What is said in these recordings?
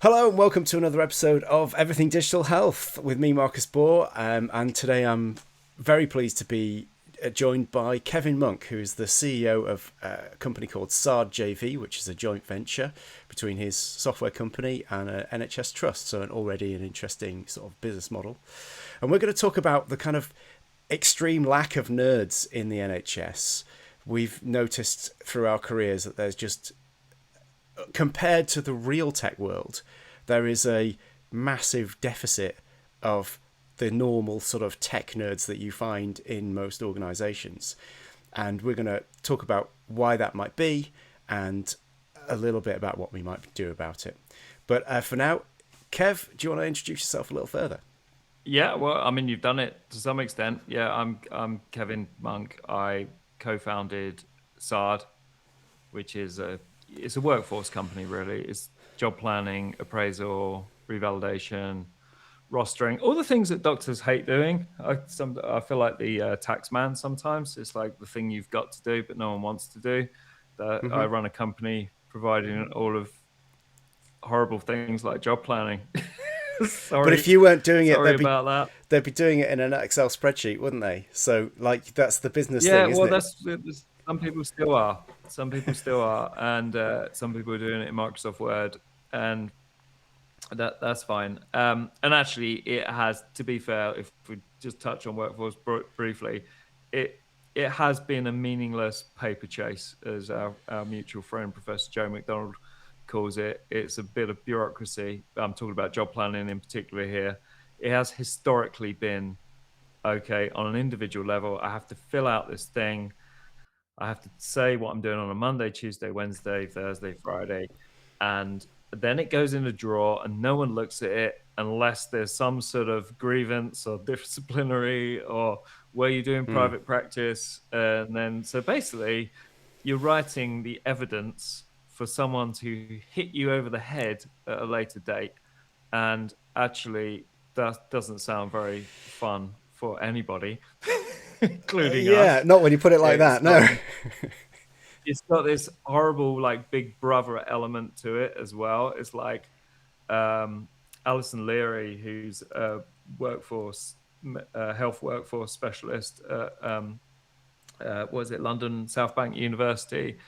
Hello and welcome to another episode of Everything Digital Health with me, Marcus Bohr. And today I'm very pleased to be joined by Kevin Monk, who's the CEO of a company called SARD-JV, which is a joint venture between his software company and an NHS trust. So already an interesting sort of business model. And we're going to talk about the kind of extreme lack of nerds in the NHS. We've noticed through our careers that there's just, compared to the real tech world, there is a massive deficit of the normal sort of tech nerds that you find in most organizations. And we're going to talk about why that might be and a little bit about what we might do about it. But for now, Kev, do you want to introduce yourself a little further? Yeah, well, I mean, you've done it to some extent. Yeah, I'm Kevin Monk. I co-founded SARD, which is it's a workforce company, really. It's job planning, appraisal, revalidation, rostering, all the things that doctors hate doing. I feel like the tax man sometimes. It's like the thing you've got to do, but no one wants to do. I run a company providing all of horrible things like job planning. But if you weren't doing it, Sorry about that. they'd be doing it in an Excel spreadsheet, wouldn't they? So, like, that's the business Yeah, thing, isn't well, it? that's some people still are. Some people still are, and some people are doing it in Microsoft Word, and that's fine. And actually, it has, to be fair, if we just touch on workforce briefly, it has been a meaningless paper chase, as our mutual friend Professor Joe McDonald calls it. It's a bit of bureaucracy. I'm talking about job planning in particular here. It has historically been, okay, on an individual level, I have to fill out this thing. I have to say what I'm doing on a Monday, Tuesday, Wednesday, Thursday, Friday, and then it goes in a drawer and no one looks at it unless there's some sort of grievance or disciplinary or where you're doing private practice. And then, so basically, you're writing the evidence for someone to hit you over the head at a later date. And actually, that doesn't sound very fun for anybody, including Yeah, us. not when you put it like that, no. It's got this horrible, like, big brother element to it as well. It's like Alison Leary, who's a health workforce specialist at was it London South Bank University.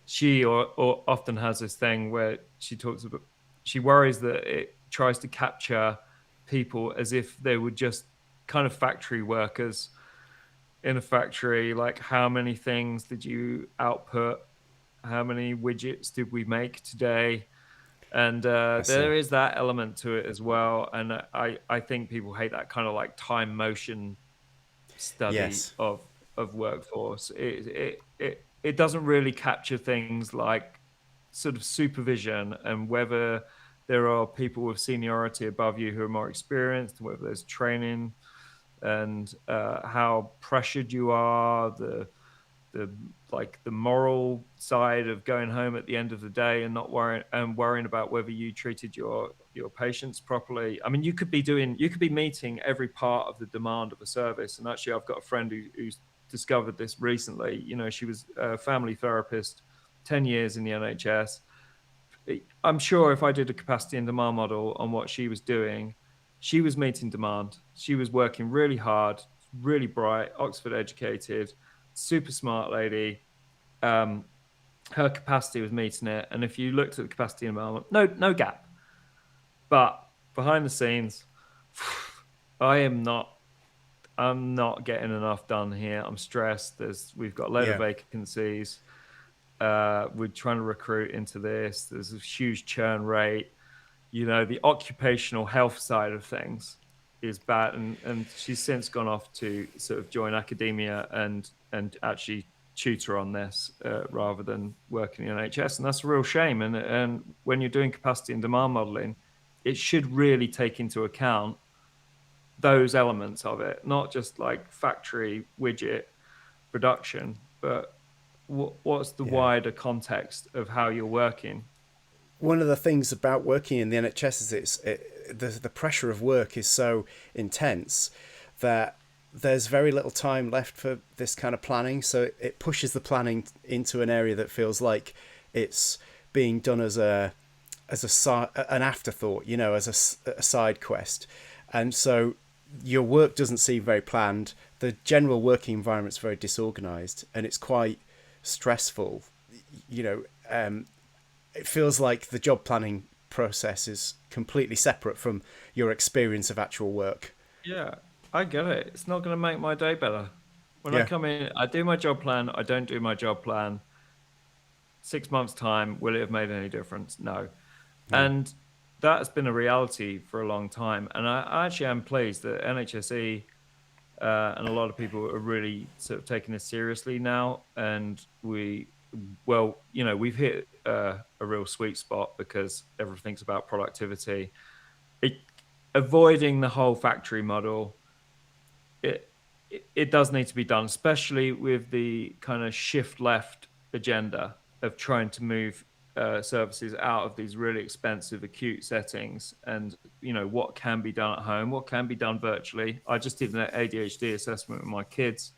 She or often has this thing where she talks about, she worries that it tries to capture people as if they were just kind of factory workers in a factory. Like, how many things did you output? How many widgets did we make today? And there is that element to it as well. And I think people hate that kind of like time motion study Yes. of workforce. It doesn't really capture things like sort of supervision and whether there are people with seniority above you who are more experienced, and whether there's training, and how pressured you are, the moral side of going home at the end of the day and not worrying about whether you treated your patients properly. I mean, you could be meeting every part of the demand of a service. And actually, I've got a friend who's discovered this recently. You know, she was a family therapist, 10 years in the NHS. I'm sure if I did a capacity and demand model on what she was doing, she was meeting demand. She was working really hard, really bright, Oxford educated, super smart lady. Her capacity was meeting it. And if you looked at the capacity and demand, no gap. But behind the scenes, I'm not getting enough done here. I'm stressed. We've got a load of vacancies. We're trying to recruit into this. There's a huge churn rate. You know, the occupational health side of things is bad. And she's since gone off to sort of join academia and actually tutor on this rather than working in NHS. And that's a real shame. And when you're doing capacity and demand modeling, it should really take into account those elements of it, not just like factory widget production, but what's the wider context of how you're working. One of the things about working in the NHS is the pressure of work is so intense that there's very little time left for this kind of planning. So it pushes the planning into an area that feels like it's being done as a an afterthought, as a side quest, and so your work doesn't seem very planned. The general working environment's very disorganized, and it's quite stressful. It feels like the job planning process is completely separate from your experience of actual work. Yeah, I get it. It's not going to make my day better. When I Yeah. come in, I do my job plan. I don't do my job plan. 6 months' time, will it have made any difference? No. No. And that's been a reality for a long time. And I actually am pleased that NHSE and a lot of people are really sort of taking this seriously now. And we've hit a real sweet spot because everything's about productivity. Avoiding the whole factory model, it does need to be done, especially with the kind of shift left agenda of trying to move services out of these really expensive acute settings, and what can be done at home, what can be done virtually. I just did an ADHD assessment with my kids.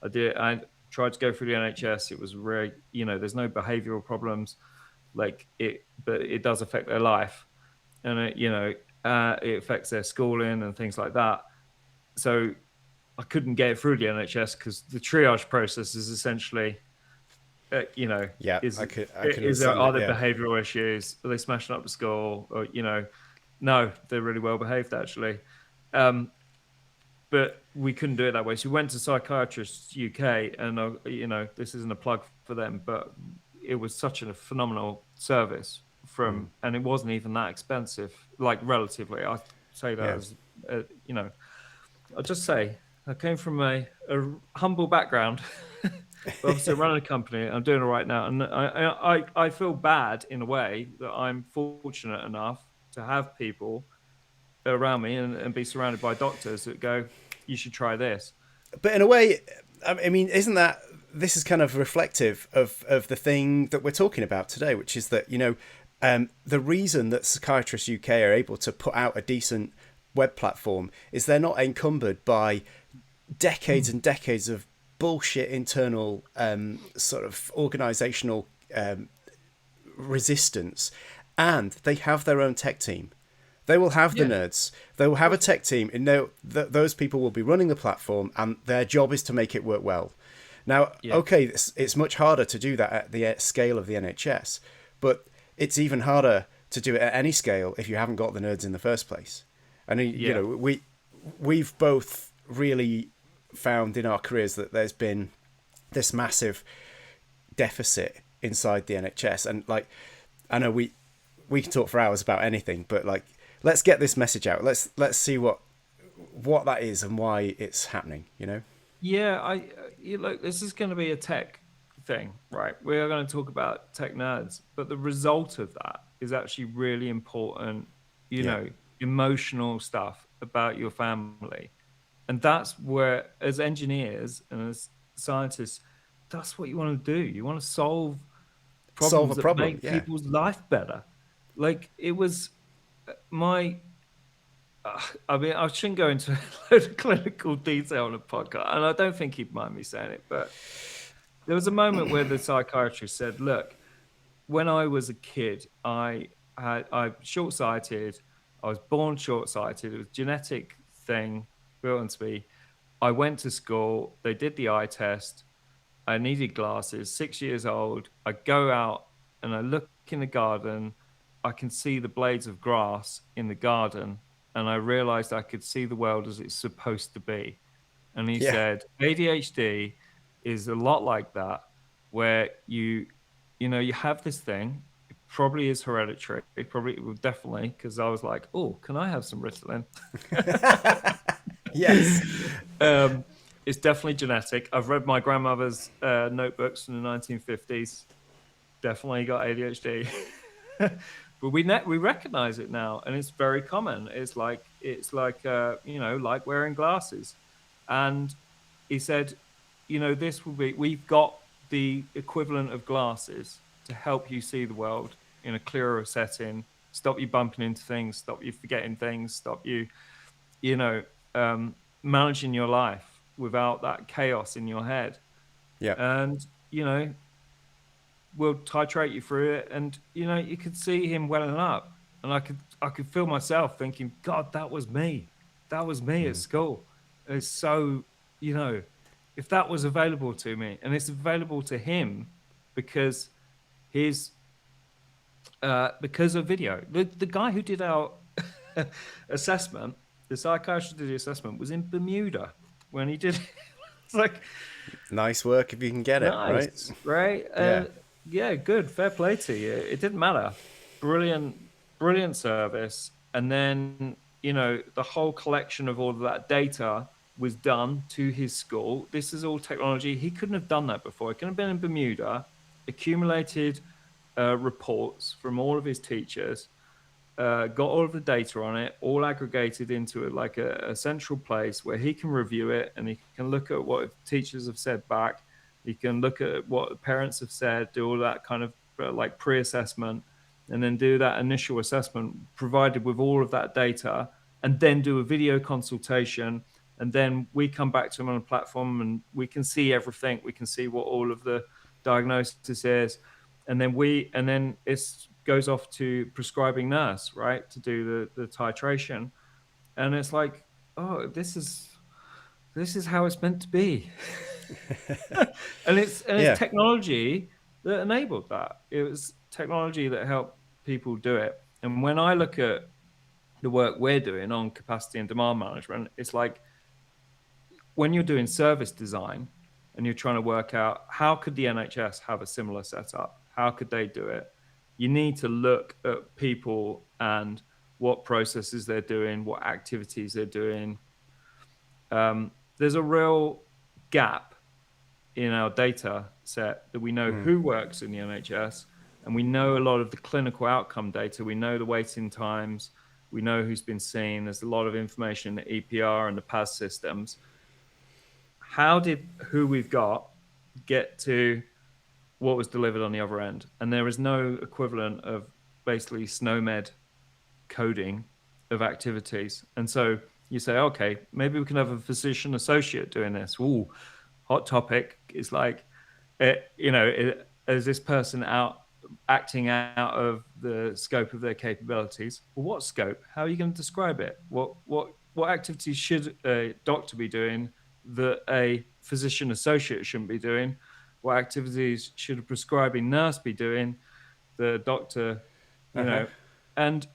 I tried to go through the NHS. It was really, there's no behavioral problems but it does affect their life, and it affects their schooling and things like that. So I couldn't get it through the NHS because the triage process is essentially, Yeah, is I could there, understand are it. there Yeah. behavioural issues? Are they smashing up the school? Or no, they're really well behaved actually. But we couldn't do it that way. So we went to Psychiatrists UK, and this isn't a plug for them, but it was such a phenomenal service and it wasn't even that expensive, like relatively. I say that as I'll just say I came from a humble background, but obviously I'm running a company. I'm doing it right now, and I feel bad in a way that I'm fortunate enough to have people around me and be surrounded by doctors that go, you should try this. But in a way, I mean, isn't that this is kind of reflective of the thing that we're talking about today, which is that the reason that Psychiatrists UK are able to put out a decent web platform is they're not encumbered by decades and decades of bullshit internal sort of organizational resistance, and they have their own tech team. They will have the nerds. They will have a tech team, and those people will be running the platform, and their job is to make it work well. Now, okay, it's much harder to do that at the scale of the NHS, but it's even harder to do it at any scale if you haven't got the nerds in the first place. And we've both really found in our careers that there's been this massive deficit inside the NHS, and I know we can talk for hours about anything, but let's get this message out. Let's see what that is and why it's happening. Yeah, this is going to be a tech thing, right? We are going to talk about tech nerds, but the result of that is actually really important. Emotional stuff about your family, and that's where, as engineers and as scientists, that's what you want to do. You want to solve Solve a problems that problem. make Yeah. people's life better. Like it was my I mean, I shouldn't go into a load of clinical detail on a podcast, and I don't think he'd mind me saying it, but there was a moment where the psychiatrist said, look, when I was a kid, I'm short-sighted. I was born short-sighted. It was a genetic thing built into me. I went to school. They did the eye test. I needed glasses, 6 years old. I go out and I look in the garden. I can see the blades of grass in the garden. And I realized I could see the world as it's supposed to be. And he said, ADHD is a lot like that, where you have this thing. It probably is hereditary. It will definitely, because I was like, oh, can I have some Ritalin? Yes. It's definitely genetic. I've read my grandmother's notebooks from the 1950s. Definitely got ADHD. But we recognize it now, and it's very common. It's like like wearing glasses. And he said, this will be, we've got the equivalent of glasses to help you see the world in a clearer setting, stop you bumping into things, stop you forgetting things, stop you, managing your life without that chaos in your head. Yeah. And, we'll titrate you through it, and you could see him welling up, and I could feel myself thinking, God, that was me at school. It's so, if that was available to me, and it's available to him because his because of video. The guy who did our assessment, the psychiatrist who did the assessment, was in Bermuda when he did it. It's like, Nice work if you can get it, right? nice, right? Yeah. Yeah, good. Fair play to you. It didn't matter. Brilliant, brilliant service. And then, the whole collection of all of that data was done to his school. This is all technology. He couldn't have done that before. He couldn't have been in Bermuda, accumulated reports from all of his teachers, got all of the data on it, all aggregated into like a central place where he can review it, and he can look at what teachers have said back. He can look at what parents have said, do all that kind of like pre-assessment, and then do that initial assessment provided with all of that data, and then do a video consultation. And then we come back to him on a platform, and we can see everything. We can see what all of the diagnosis is. And then it goes off to prescribing nurse, right, to do the titration. And it's like, oh, this is how it's meant to be. and it's technology that enabled that. It was technology that helped people do it. And when I look at the work we're doing on capacity and demand management, it's like when you're doing service design and you're trying to work out how could the NHS have a similar setup, how could they do it, you need to look at people and what processes they're doing, what activities they're doing. There's a real gap in our data set that we know who works in the NHS, and we know a lot of the clinical outcome data. We know the waiting times. We know who's been seen. There's a lot of information in the EPR and the PAS systems. How did who we've got get to what was delivered on the other end? And there is no equivalent of basically SNOMED coding of activities. And so you say, okay, maybe we can have a physician associate doing this. Ooh, hot topic. It's like, is this person acting out of the scope of their capabilities? Well, what scope? How are you going to describe it? What activities should a doctor be doing that a physician associate shouldn't be doing? What activities should a prescribing nurse be doing? The doctor, and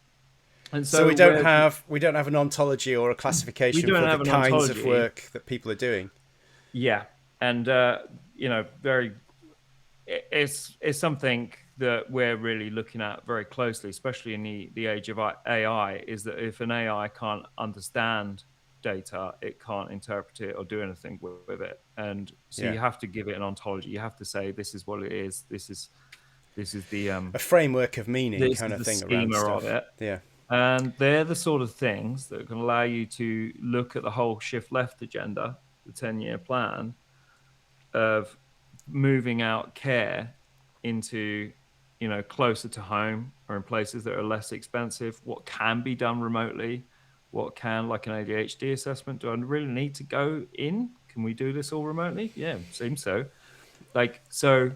so we don't have an ontology or a classification for the kinds of work that people are doing. Yeah, and it's something that we're really looking at very closely, especially in the age of AI. Is that if an AI can't understand data, it can't interpret it or do anything with it, and so you have to give it an ontology. You have to say this is what it is. This is the a framework of meaning kind of thing around stuff. Of it. Yeah. And they're the sort of things that can allow you to look at the whole shift left agenda, the 10-year plan of moving out care into, closer to home or in places that are less expensive. What can be done remotely? What can, like an ADHD assessment, do I really need to go in? Can we do this all remotely? Yeah, seems so. So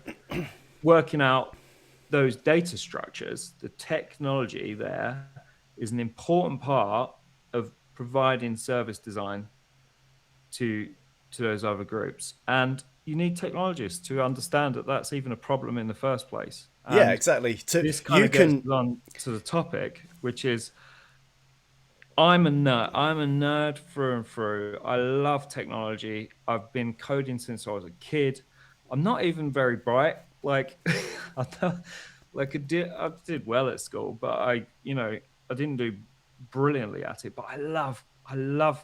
working out those data structures, the technology there is an important part of providing service design to those other groups. And you need technologists to understand that that's even a problem in the first place. And yeah, exactly. This kind of gets on to the topic, which is I'm a nerd. I'm a nerd through and through. I love technology. I've been coding since I was a kid. I'm not even very bright. I did well at school, but I didn't do brilliantly at it. But I love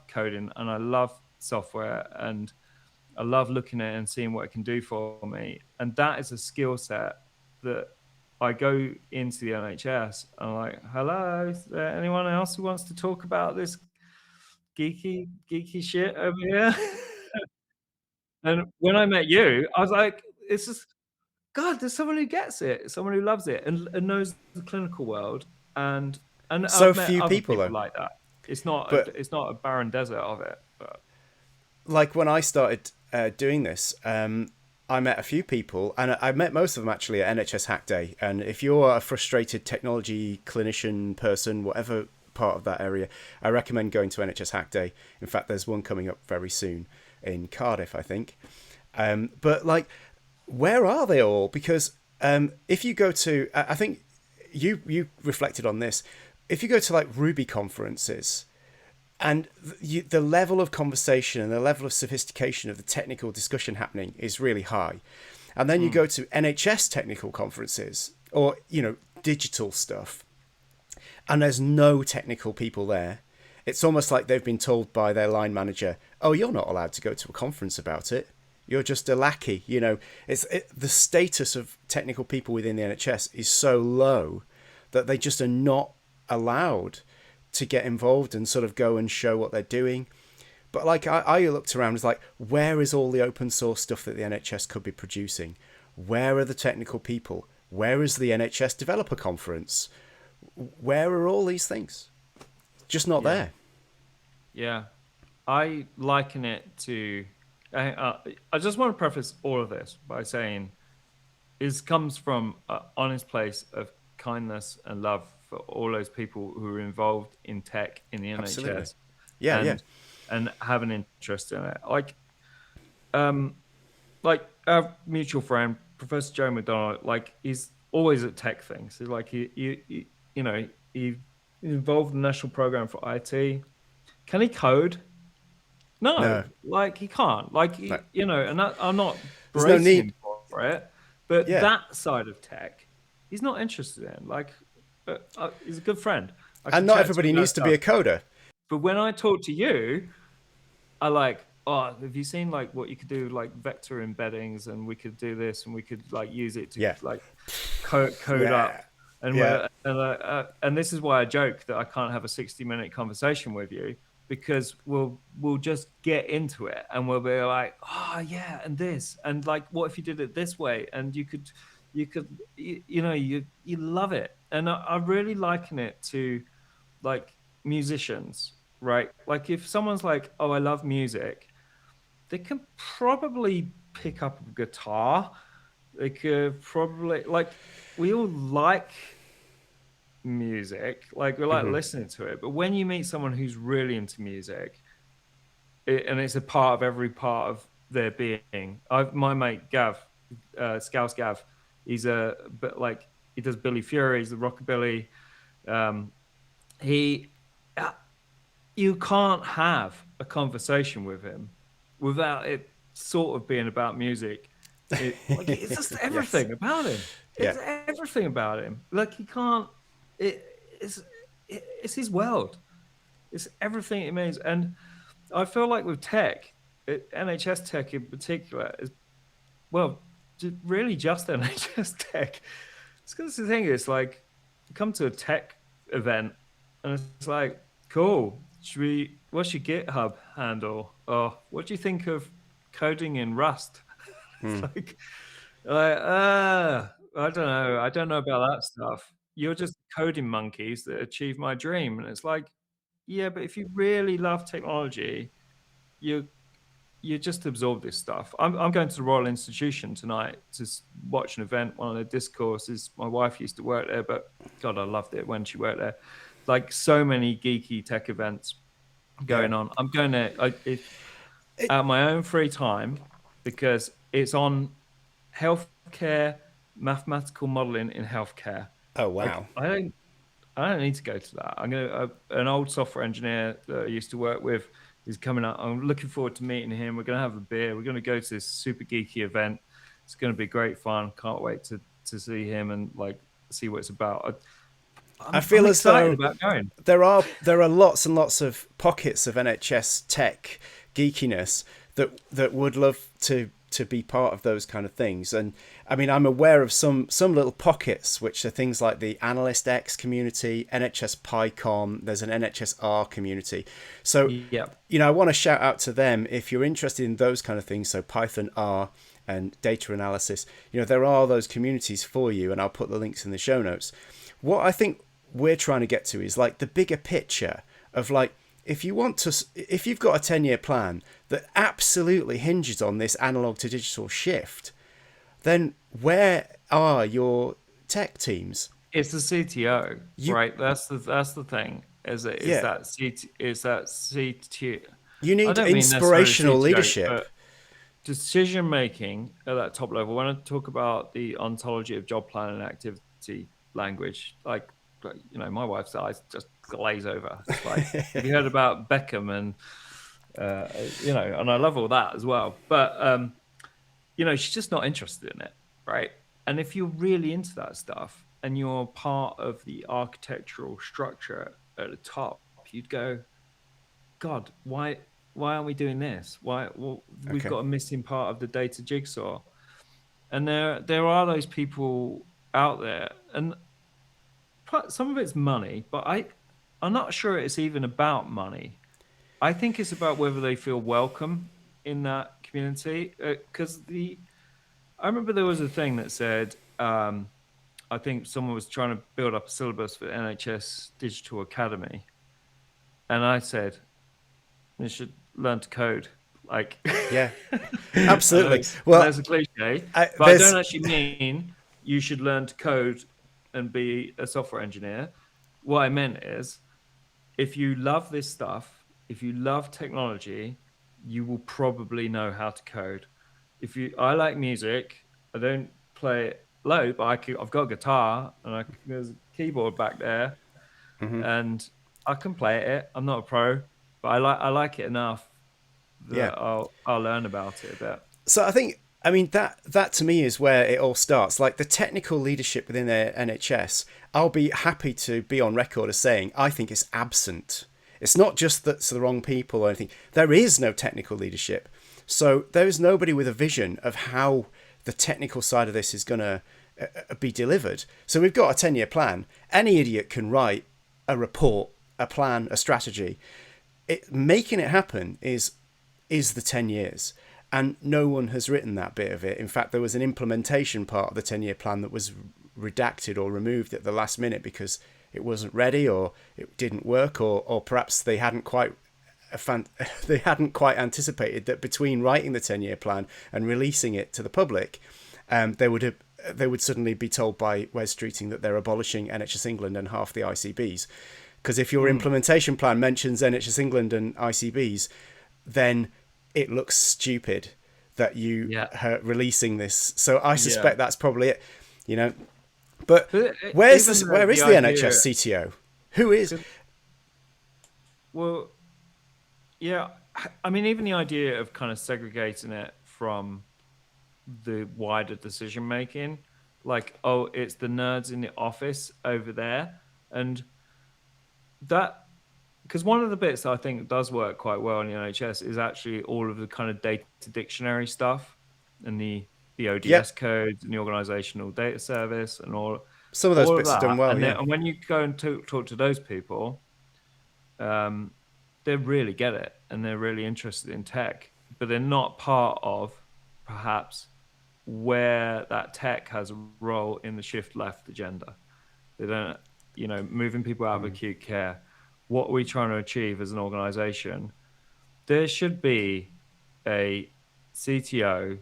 coding, and I love software, and I love looking at it and seeing what it can do for me. And that is a skill set that I go into the NHS and I'm like, hello, is there anyone else who wants to talk about this geeky shit over here? And when I met you, I was like, it's just, God, there's someone who gets it, someone who loves it and knows the clinical world. And so I've met few other people though. like that. It's not a barren desert of it. But like when I started doing this, I met a few people, and I met most of them actually at NHS Hack Day. And if you're a frustrated technology clinician person, whatever part of that area, I recommend going to NHS Hack Day. In fact, there's one coming up very soon in Cardiff, I think. But like, where are they all? Because if you go to, I think you reflected on this. If you go to like Ruby conferences, and the level of conversation and the level of sophistication of the technical discussion happening is really high. And then you go to NHS technical conferences or, digital stuff, and there's no technical people there. It's almost like they've been told by their line manager, oh, you're not allowed to go to a conference about it. You're just a lackey. The status of technical people within the NHS is so low that they just are not allowed to get involved and sort of go and show what they're doing. But like I looked around, it's like, where is all the open source stuff that the NHS could be producing? Where are the technical people? Where is the NHS Developer Conference? Where are all these things? Just not there. Yeah. I liken it to, I just want to preface all of this by saying it comes from an honest place of kindness and love for all those people who are involved in tech in the NHS. Absolutely. And have an interest in it. Like our mutual friend, Professor Joe McDonald, like he's always at tech things. He's like he involved in the national program for IT. Can he code? No. Like he can't. Like no. And I'm not bracing him for it. But that side of tech, he's not interested in. Like he's a good friend. And not everybody needs to be a coder. But when I talk to you, I like, oh, have you seen like what you could do, like vector embeddings, and we could do this, and we could like use it to like code up. And this is why I joke that I can't have a 60-minute conversation with you, because we'll just get into it and we'll be like, oh yeah, and this, and like, what if you did it this way? And you love it. And I really liken it to like musicians, right? Like if someone's like, oh, I love music, they can probably pick up a guitar. They could probably, like, we all like music, like we like listening to it. But when you meet someone who's really into music, and it's a part of every part of their being. My mate Gav, Scouse Gav, he does Billy Fury, he's the rockabilly. You can't have a conversation with him without it sort of being about music. It's just everything about him. It's everything about him. Like he can't. It's his world. It's everything it means. And I feel like with tech, NHS tech in particular, is really just NHS tech. It's because the thing is, like, you come to a tech event and it's like, cool. What's your GitHub handle? Or what do you think of coding in Rust? It's like, I don't know. I don't know about that stuff. You're just coding monkeys that achieve my dream. And it's like, yeah, but if you really love technology, you just absorb this stuff. I'm going to the Royal Institution tonight to watch an event, one of the discourses. My wife used to work there, but God, I loved it when she worked there. Like so many geeky tech events going on. I'm going to at my own free time, because it's on healthcare, mathematical modeling in healthcare. Oh wow! Like, I don't need to go to that. I'm going to an old software engineer that I used to work with is coming up. I'm looking forward to meeting him. We're going to have a beer. We're going to go to this super geeky event. It's going to be great fun. Can't wait to see him and like see what it's about. I feel as though there are lots and lots of pockets of NHS tech geekiness that would love to be part of those kind of things. And I mean, I'm aware of some little pockets, which are things like the Analyst X community, NHS PyCon, there's an NHS-R community. So, I want to shout out to them if you're interested in those kind of things. So Python, R, and data analysis, there are those communities for you, and I'll put the links in the show notes. What I think we're trying to get to is like the bigger picture of like, if you've got a 10-year plan that absolutely hinges on this analog to digital shift, then where are your tech teams? It's the CTO, You, right? That's the thing. Is yeah, that CTO? you I need don't mean necessarily inspirational CTO, leadership. but decision making at that top level. When I talk about the ontology of job plan and activity language, my wife's eyes just glaze over. It's like, have you heard about Beckham and and I love all that as well. But she's just not interested in it, right? And if you're really into that stuff and you're part of the architectural structure at the top, you'd go, God, why aren't we doing this? We've Okay. got a missing part of the data jigsaw. And there are those people out there, and some of it's money, but I'm not sure it's even about money. I think it's about whether they feel welcome in that community. Because I remember there was a thing that said, I think someone was trying to build up a syllabus for NHS Digital Academy, and I said they should learn to code. Like, Yeah, I know absolutely. it's, Well, there's a cliche, but I there's don't actually mean you should learn to code and be a software engineer. What I meant is, if you love this stuff, if you love technology, you will probably know how to code. I like music, I don't play it low, but I've got a guitar and there's a keyboard back there, and I can play it. I'm not a pro, but I like it enough yeah. that I'll learn about it a bit. So I mean that to me is where it all starts. Like the technical leadership within the NHS, I'll be happy to be on record as saying I think it's absent. It's not just that it's the wrong people or anything. There is no technical leadership. So there is nobody with a vision of how the technical side of this is going to be delivered. So we've got a 10-year plan. Any idiot can write a report, a plan, a strategy. Making it happen is the 10 years. And no one has written that bit of it. In fact, there was an implementation part of the 10-year plan that was redacted or removed at the last minute because it wasn't ready or it didn't work, or perhaps they hadn't quite anticipated that between writing the 10-year plan and releasing it to the public, they would suddenly be told by Wes Streeting that they're abolishing NHS England and half the ICBs. Because if your implementation plan mentions NHS England and ICBs, then it looks stupid that you are releasing this. So I suspect that's probably it, But where is the NHS CTO? Who is? Well, yeah. I mean, even the idea of kind of segregating it from the wider decision making, like, oh, it's the nerds in the office over there, and that. Because one of the bits that I think does work quite well in the NHS is actually all of the kind of data dictionary stuff and the ODS codes and the organizational data service and all. Some of those all bits of are that. done well, And when you go and talk to those people, they really get it and they're really interested in tech, but they're not part of perhaps where that tech has a role in the shift left agenda. They don't, moving people out of acute care. What are we trying to achieve as an organization? There should be a CTO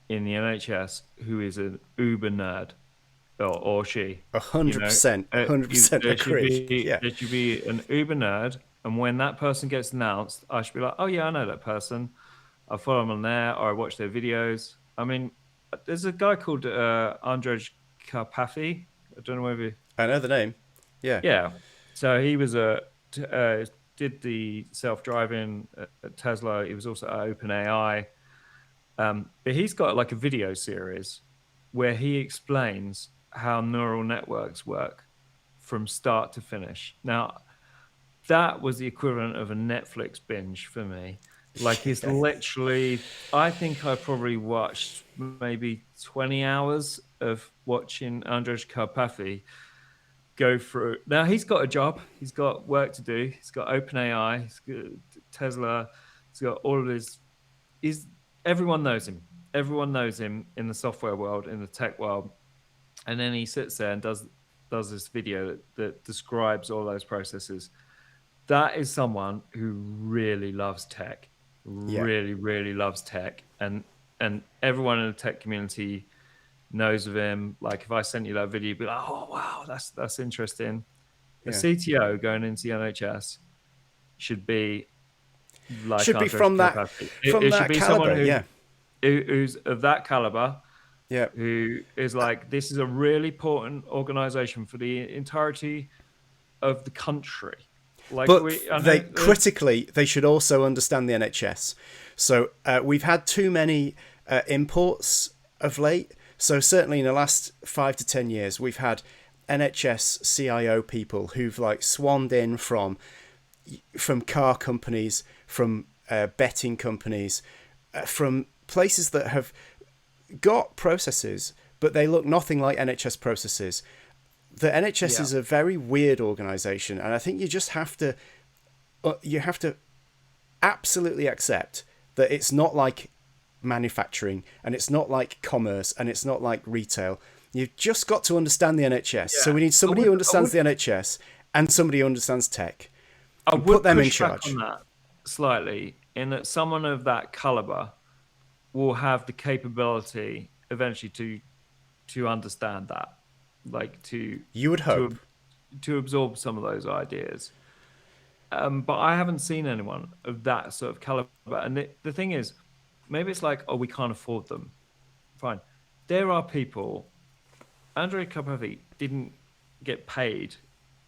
in the NHS who is an uber nerd, or she. 100%, 100% agree. There should be an uber nerd, and when that person gets announced, I should be like, oh yeah, I know that person. I follow them on there, or I watch their videos. I mean, there's a guy called Andrej Karpathy. I don't know whether I know the name. Yeah. Yeah. So he was did the self-driving at Tesla. He was also at OpenAI. But he's got like a video series where he explains how neural networks work from start to finish. Now, that was the equivalent of a Netflix binge for me. Like it's literally, I think I probably watched maybe 20 hours of watching Andrej Karpathy go through. Now he's got a job, he's got work to do, he's got OpenAI, he's got Tesla, he's got all of his. Everyone knows him. Everyone knows him in the software world, in the tech world, and then he sits there and does this video that describes all those processes. That is someone who really loves tech, really loves tech, and and everyone in the tech community knows of him. Like if I sent you that video, you'd be like, oh wow, that's interesting. A CTO going into the NHS should be like Should be Andrej from that Karpathy. from It should that be caliber. someone who's of that caliber, Yeah. who is like, this is a really important organization for the entirety of the country. Like But they should also understand the NHS. So we've had too many imports of late. So certainly in the last 5 to 10 years, we've had NHS CIO people who've like swanned in from car companies, from betting companies, from places that have got processes, but they look nothing like NHS processes. The NHS is a very weird organisation, and I think you just have to absolutely accept that it's not like manufacturing, and it's not like commerce, and it's not like retail. You've just got to understand the NHS. Yeah. So we need somebody who understands the NHS and somebody who understands tech. I would put them in charge. On that slightly, in that someone of that caliber will have the capability eventually to understand that, like you would hope to absorb some of those ideas. But I haven't seen anyone of that sort of caliber. And the thing is, maybe it's like, oh, we can't afford them. Fine. There are people. Andrej Karpathy didn't get paid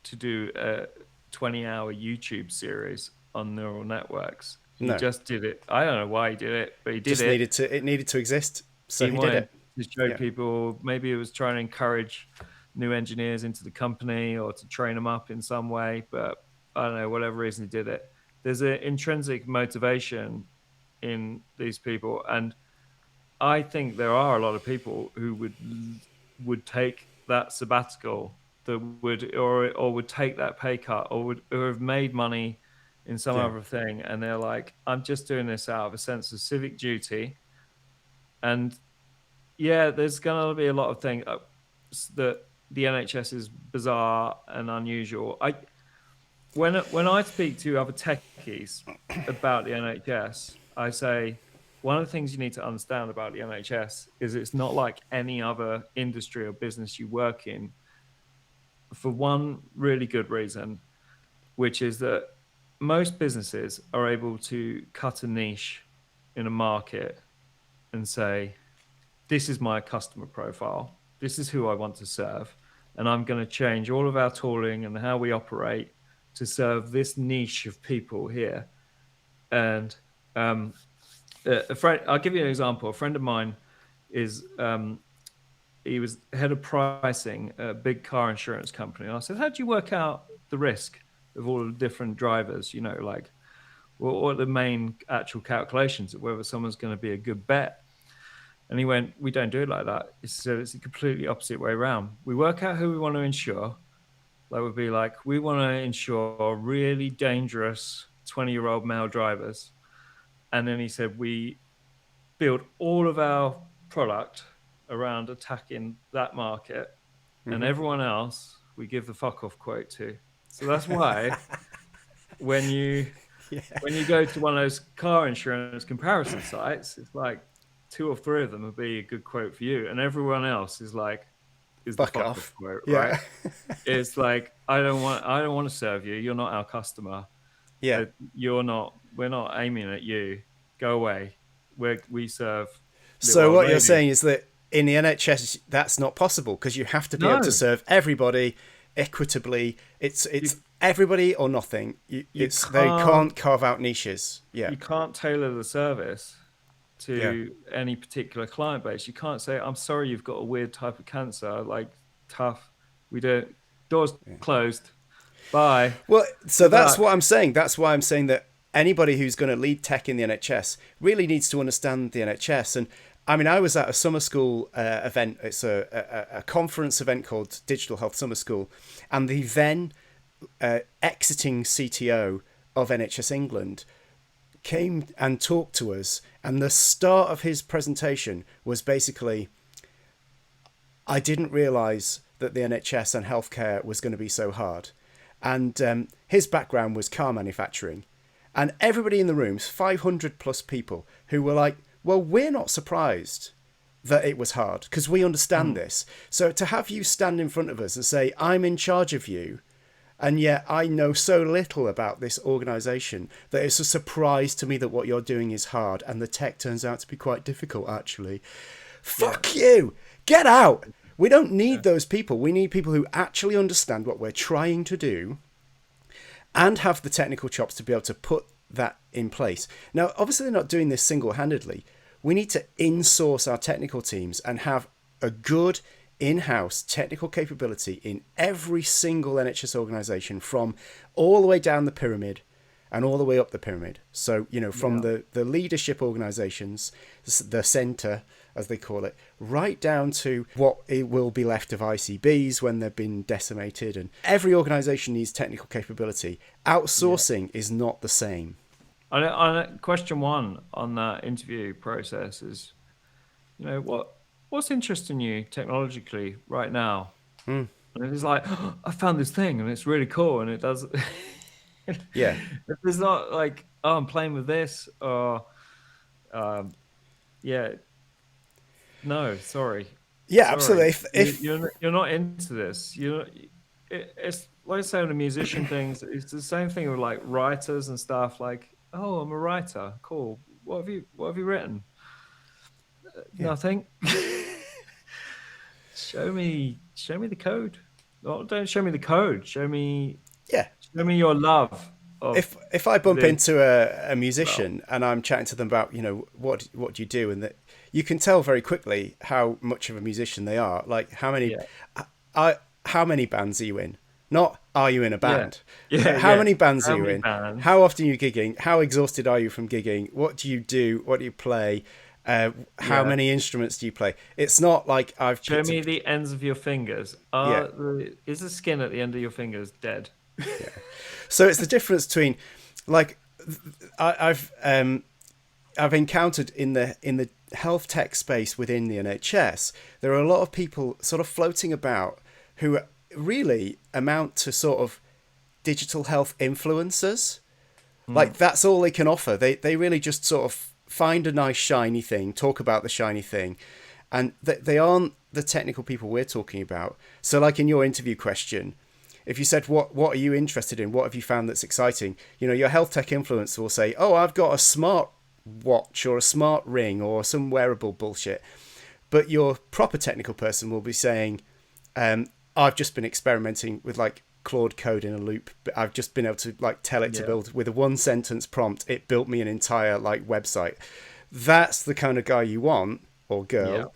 to do a 20-hour YouTube series on neural networks. He just did it. I don't know why he did it, but he did it. It needed to exist, so he did it. To show people, maybe it was trying to encourage new engineers into the company or to train them up in some way, but I don't know, whatever reason he did it. There's an intrinsic motivation in these people, and I think there are a lot of people who would take that sabbatical, that would take that pay cut, or have made money in some other thing, and they're like, I'm just doing this out of a sense of civic duty. And there's gonna be a lot of things that the NHS is bizarre and unusual. When I speak to other techies about the NHS, I say, one of the things you need to understand about the NHS is it's not like any other industry or business you work in, for one really good reason, which is that most businesses are able to cut a niche in a market and say, this is my customer profile, this is who I want to serve, and I'm going to change all of our tooling and how we operate to serve this niche of people here. And a friend, I'll give you an example. A friend of mine is he was head of pricing at a big car insurance company. And I said, how do you work out the risk of all the different drivers? You know, like, what are the main actual calculations of whether someone's going to be a good bet? And he went, we don't do it like that. He said, it's the completely opposite way around. We work out who we want to insure. That would be like, we want to insure really dangerous 20-year-old male drivers. And then he said, we build all of our product around attacking that market, and everyone else we give the fuck off quote to. So that's why when you go to one of those car insurance comparison sites, it's like 2 or 3 of them would be a good quote for you, and everyone else is like, is the fuck off quote, right? It's like, I don't want to serve you. You're not our customer. Yeah, we're not aiming at you. Go away. We serve. So what you're saying is that in the NHS, that's not possible, because you have to be able to serve everybody equitably. It's everybody or nothing. They can't carve out niches. Yeah, you can't tailor the service to any particular client base. You can't say, I'm sorry, you've got a weird type of cancer. Like, tough. We don't. Doors closed. Bye. Well, so that's what I'm saying. That's why I'm saying that anybody who's going to lead tech in the NHS really needs to understand the NHS. And I mean, I was at a summer school event. It's a conference event called Digital Health Summer School. And the then exiting CTO of NHS England came and talked to us. And the start of his presentation was basically, I didn't realise that the NHS and healthcare was going to be so hard. And his background was car manufacturing. And everybody in the room, 500 plus people, who were like, well, we're not surprised that it was hard because we understand this. So to have you stand in front of us and say, I'm in charge of you, and yet I know so little about this organisation that it's a surprise to me that what you're doing is hard and the tech turns out to be quite difficult, actually. Fuck you! Get out! We don't need those people. We need people who actually understand what we're trying to do and have the technical chops to be able to put that in place. Now, obviously, they're not doing this single-handedly. We need to in-source our technical teams and have a good in-house technical capability in every single NHS organisation, from all the way down the pyramid and all the way up the pyramid. So, from the leadership organisations, the centre, as they call it, right down to what it will be left of ICBs when they've been decimated. And every organisation needs technical capability. Outsourcing is not the same. Question one on that interview process is, what's interesting you technologically right now? And it's like, oh, I found this thing and it's really cool and it does. Yeah. It's not like, oh, I'm playing with this or, no, sorry. Yeah, sorry. Absolutely. If you're not into this, it's like saying the musician things. It's the same thing with like writers and stuff. Like, oh, I'm a writer. Cool. What have you written? Nothing. Show me the code. Oh, don't show me the code. Show me your love. If I bump into a musician and I'm chatting to them about, what do you do, and that you can tell very quickly how much of a musician they are. Like how many bands are you in? Not are you in a band? How many bands are you in? How often are you gigging? How exhausted are you from gigging? What do you do? What do you play? How many instruments do you play? It's not like I've show me the ends of your fingers. Is the skin at the end of your fingers dead? So it's the difference between, like, I've encountered in the health tech space within the NHS, there are a lot of people sort of floating about who really amount to sort of digital health influencers. Like that's all they can offer. They really just sort of find a nice shiny thing, talk about the shiny thing, and they aren't the technical people we're talking about. So like in your interview question, if you said, what are you interested in? What have you found that's exciting? Your health tech influencer will say, oh, I've got a smart watch or a smart ring or some wearable bullshit. But your proper technical person will be saying, I've just been experimenting with like Claude code in a loop, but I've just been able to like tell it to build with a 1-sentence prompt. It built me an entire like website. That's the kind of guy you want, or girl,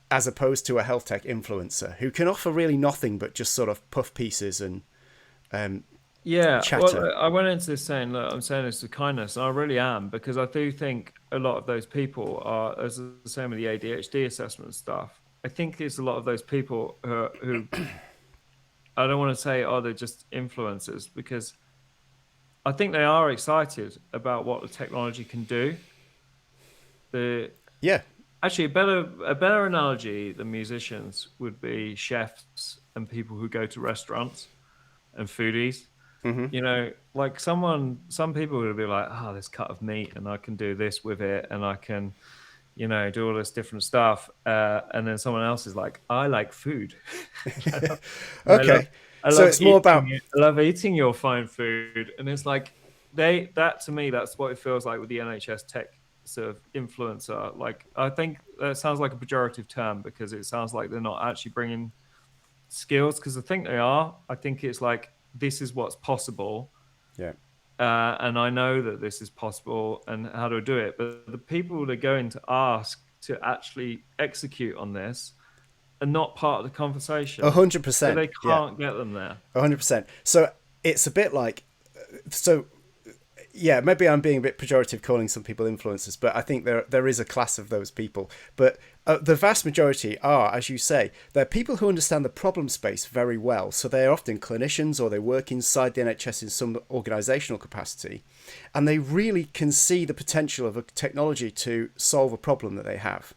as opposed to a health tech influencer who can offer really nothing but just sort of puff pieces and chatter. Well, I went into this saying, look, I'm saying this with kindness, and I really am, because I do think a lot of those people are, as the same with the ADHD assessment stuff, I think there's a lot of those people who I don't want to say, oh, they're just influencers, because I think they are excited about what the technology can do. Actually, a better analogy than musicians would be chefs and people who go to restaurants and foodies. Mm-hmm. Like some people would be like, oh, this cut of meat and I can do this with it and I can, do all this different stuff. And then someone else is like, I like food. Okay. I love eating your fine food. And it's like, that to me, that's what it feels like with the NHS tech sort of influencer. Like, I think that sounds like a pejorative term because it sounds like they're not actually bringing skills, because I think they are. I think it's like, this is what's possible. Yeah. And I know that this is possible and how to do it. But the people they're going to ask to actually execute on this are not part of the conversation. 100%. So they can't get them there. 100%. So it's a bit like, maybe I'm being a bit pejorative calling some people influencers, but I think there is a class of those people. But the vast majority are, as you say, they're people who understand the problem space very well. So they're often clinicians or they work inside the NHS in some organisational capacity. And they really can see the potential of a technology to solve a problem that they have.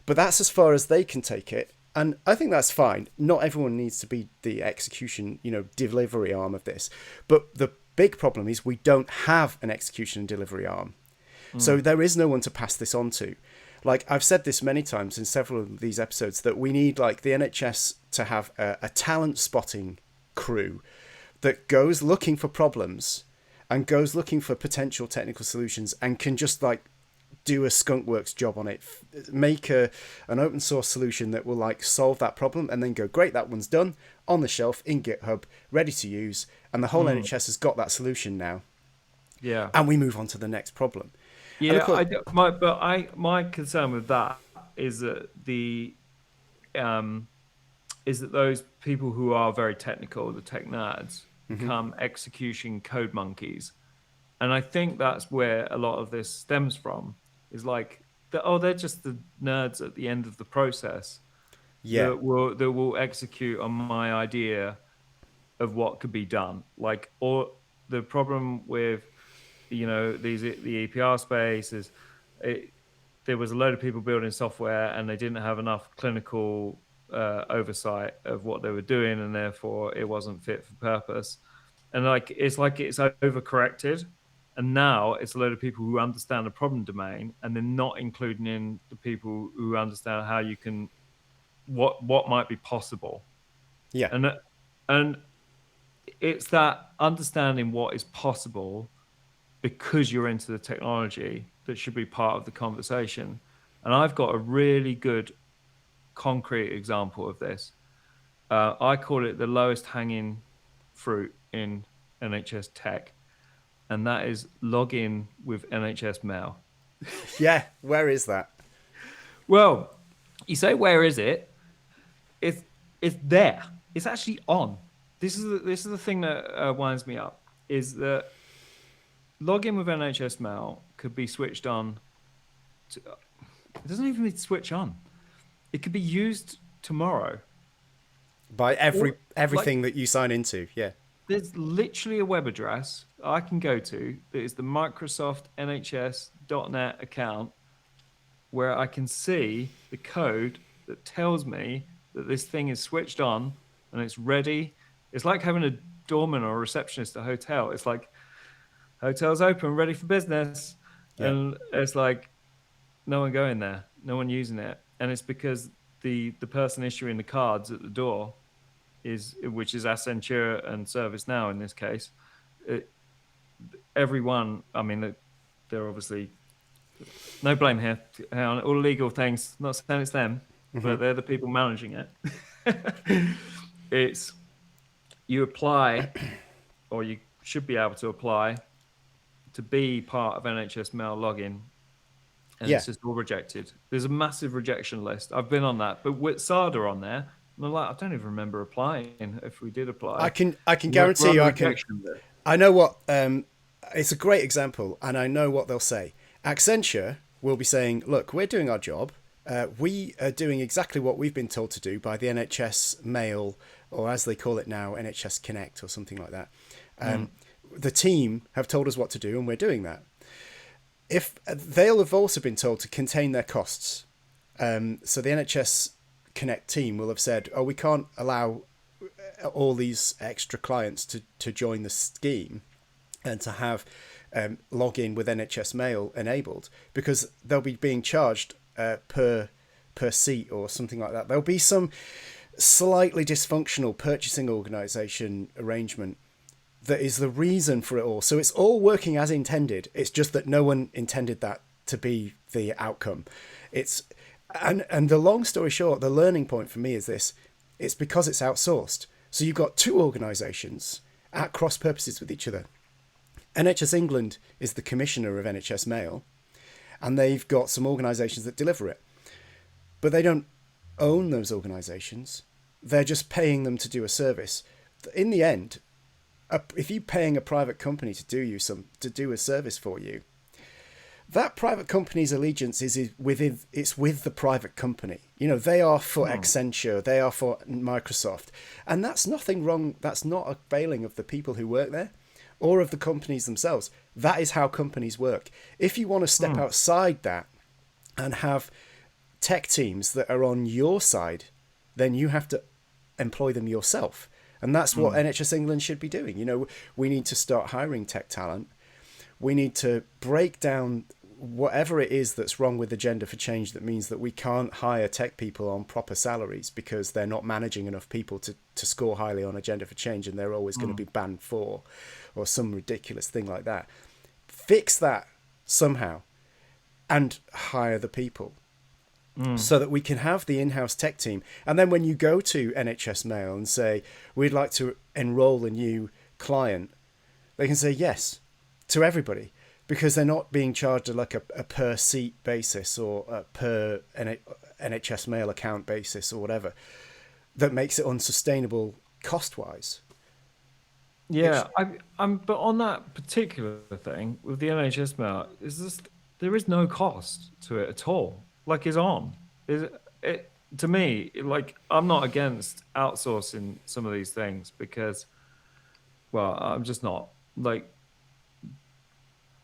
But that's as far as they can take it. And I think that's fine. Not everyone needs to be the execution, delivery arm of this. But the big problem is we don't have an execution and delivery arm. So there is no one to pass this on to. Like, I've said this many times in several of these episodes, that we need, like, the NHS to have a talent spotting crew that goes looking for problems and goes looking for potential technical solutions and can just, like, do a skunkworks job on it, make an open source solution that will, like, solve that problem, and then go, great, that one's done, on the shelf in GitHub, ready to use, and the whole NHS has got that solution now. Yeah. And we move on to the next problem. Yeah, my concern with that is that those people who are very technical, the tech nerds, become execution code monkeys, and I think that's where a lot of this stems from. Is like, they're just the nerds at the end of the process. Yeah, that will execute on my idea of what could be done. Like, or the problem with the EPR space is there was a load of people building software and they didn't have enough clinical oversight of what they were doing, and therefore it wasn't fit for purpose. And it's overcorrected, and now it's a load of people who understand the problem domain, and they're not including in the people who understand how you can what might be possible. Yeah, and it's that understanding what is possible because you're into the technology that should be part of the conversation. And I've got a really good concrete example of this. I call it the lowest hanging fruit in NHS tech, and that is log in with NHSmail. yeah. Where is that? Well, you say, where is it? It's there. It's actually on. This is the thing that winds me up, is that login with NHSmail could be switched on. It doesn't even need to switch on. It could be used tomorrow By everything that you sign into. Yeah. There's literally a web address I can go to that is the Microsoft NHS.net account, where I can see the code that tells me that this thing is switched on and it's ready. It's like having a doorman or a receptionist at a hotel. It's like, hotel's open, ready for business. Yeah. And it's like, no one going there, no one using it. And it's because the person issuing the cards at the door which is Accenture and ServiceNow in this case. Everyone, I mean, they're obviously, no blame here, all legal things, not saying it's them, but they're the people managing it. It's, you apply, or you should be able to apply to be part of NHSmail login, and it's just all rejected. There's a massive rejection list. I've been on that, but with SARD are on there. And I'm like, I don't even remember applying. If we did apply, I can guarantee you, I know what. It's a great example, and I know what they'll say. Accenture will be saying, "Look, we're doing our job. We are doing exactly what we've been told to do by the NHSmail, or as they call it now, NHS Connect or something like that. The team have told us what to do, and we're doing that. If they'll have also been told to contain their costs, so the NHS Connect team will have said, oh, we can't allow all these extra clients to join the scheme and to have login with NHSmail enabled, because they'll be being charged per seat or something like that. There'll be some slightly dysfunctional purchasing organisation arrangement that is the reason for it all. So it's all working as intended. It's just that no one intended that to be the outcome. And the long story short, the learning point for me is this: it's because it's outsourced. So you've got two organisations at cross purposes with each other. NHS England is the commissioner of NHSmail, and they've got some organisations that deliver it. But they don't own those organisations. They're just paying them to do a service. In the end, if you're paying a private company to do a service for you, that private company's allegiance is with the private company. You know, they are for Accenture, they are for Microsoft, and that's nothing wrong. That's not a failing of the people who work there or of the companies themselves. That is how companies work. If you want to step outside that and have tech teams that are on your side, then you have to employ them yourself. And that's what NHS England should be doing. You know, we need to start hiring tech talent. We need to break down whatever it is that's wrong with Agenda for Change that means that we can't hire tech people on proper salaries because they're not managing enough people to score highly on Agenda for Change, and they're always going to be band 4 or some ridiculous thing like that. Fix that somehow and hire the people so that we can have the in-house tech team. And then when you go to NHSmail and say, we'd like to enroll a new client, they can say yes to everybody, because they're not being charged like a per seat basis or a per NHSmail account basis or whatever. That makes it unsustainable cost-wise. Yeah, but on that particular thing with the NHSmail, there is no cost to it at all. Like, it's on. To me, like, I'm not against outsourcing some of these things because, well, I'm just not. Like,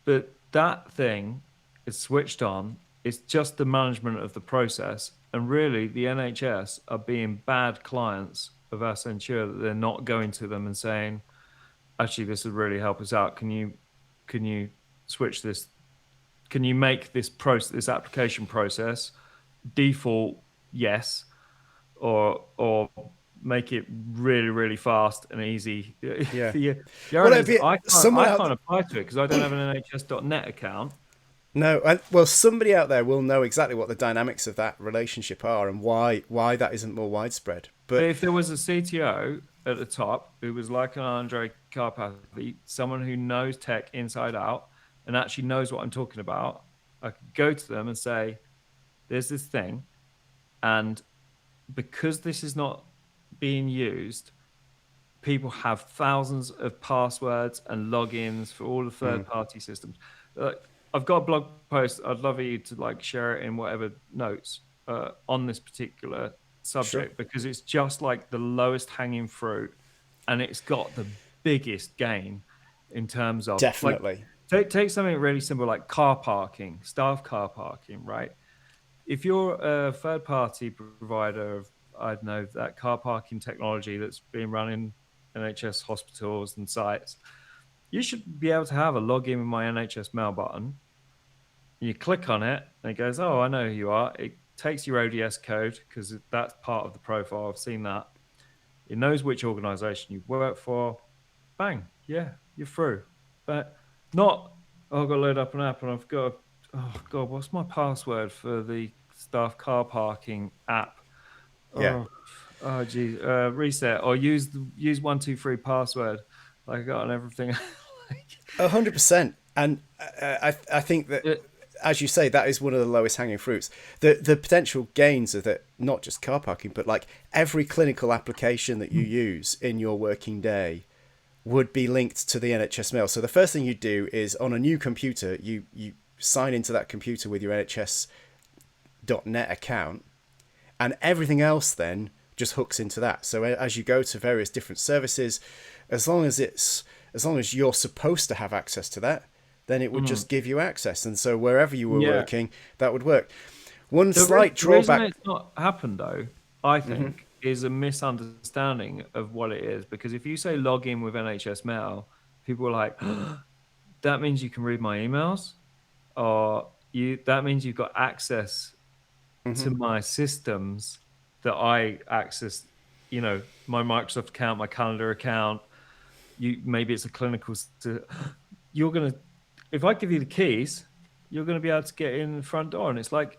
but that thing is switched on. It's just the management of the process. And really, the NHS are being bad clients of us, ensure that they're not going to them and saying, actually, this would really help us out. Can you switch this? Can you make this application process default yes, or make it really, really fast and easy? Yeah. I can't apply to it because I don't have an NHS.net account. No, well, somebody out there will know exactly what the dynamics of that relationship are and why that isn't more widespread. But if there was a CTO at the top who was like an Andrej Karpathy, someone who knows tech inside out and actually knows what I'm talking about, I could go to them and say, there's this thing, and because this is not being used, people have thousands of passwords and logins for all the third-party systems. I've got a blog post. I'd love you to share it in whatever notes on this particular subject, because it's just like the lowest hanging fruit, and it's got the biggest gain in terms of definitely. Take something really simple like car parking, staff car parking, right? If you're a third-party provider of, I don't know, that car parking technology that's being run in NHS hospitals and sites, you should be able to have a login with my NHSmail button. You click on it, and it goes, oh, I know who you are. It takes your ODS code, because that's part of the profile. I've seen that. It knows which organization you work for. Bang. Yeah, you're through. But not, oh, I've got to load up an app, and I've got, oh, God, what's my password for the staff car parking app? Yeah. Oh, geez. Reset, or use 123 password like I got on everything. 100%. And I think that, as you say, that is one of the lowest hanging fruits. The potential gains are that not just car parking, but like every clinical application that you use in your working day would be linked to the NHSmail. So the first thing you do is, on a new computer, you sign into that computer with your NHS.net account, and everything else then just hooks into that. So as you go to various different services, as long as you're supposed to have access to that, then it would just give you access. And so wherever you were working, that would work. One slight drawback. The reason it's not happened, though, I think, is a misunderstanding of what it is. Because if you say log in with NHSmail, people are like, that means you can read my emails, or that means you've got access to my systems that I access, my Microsoft account, my calendar account. Maybe it's a clinical. If I give you the keys, you're going to be able to get in the front door. And it's like,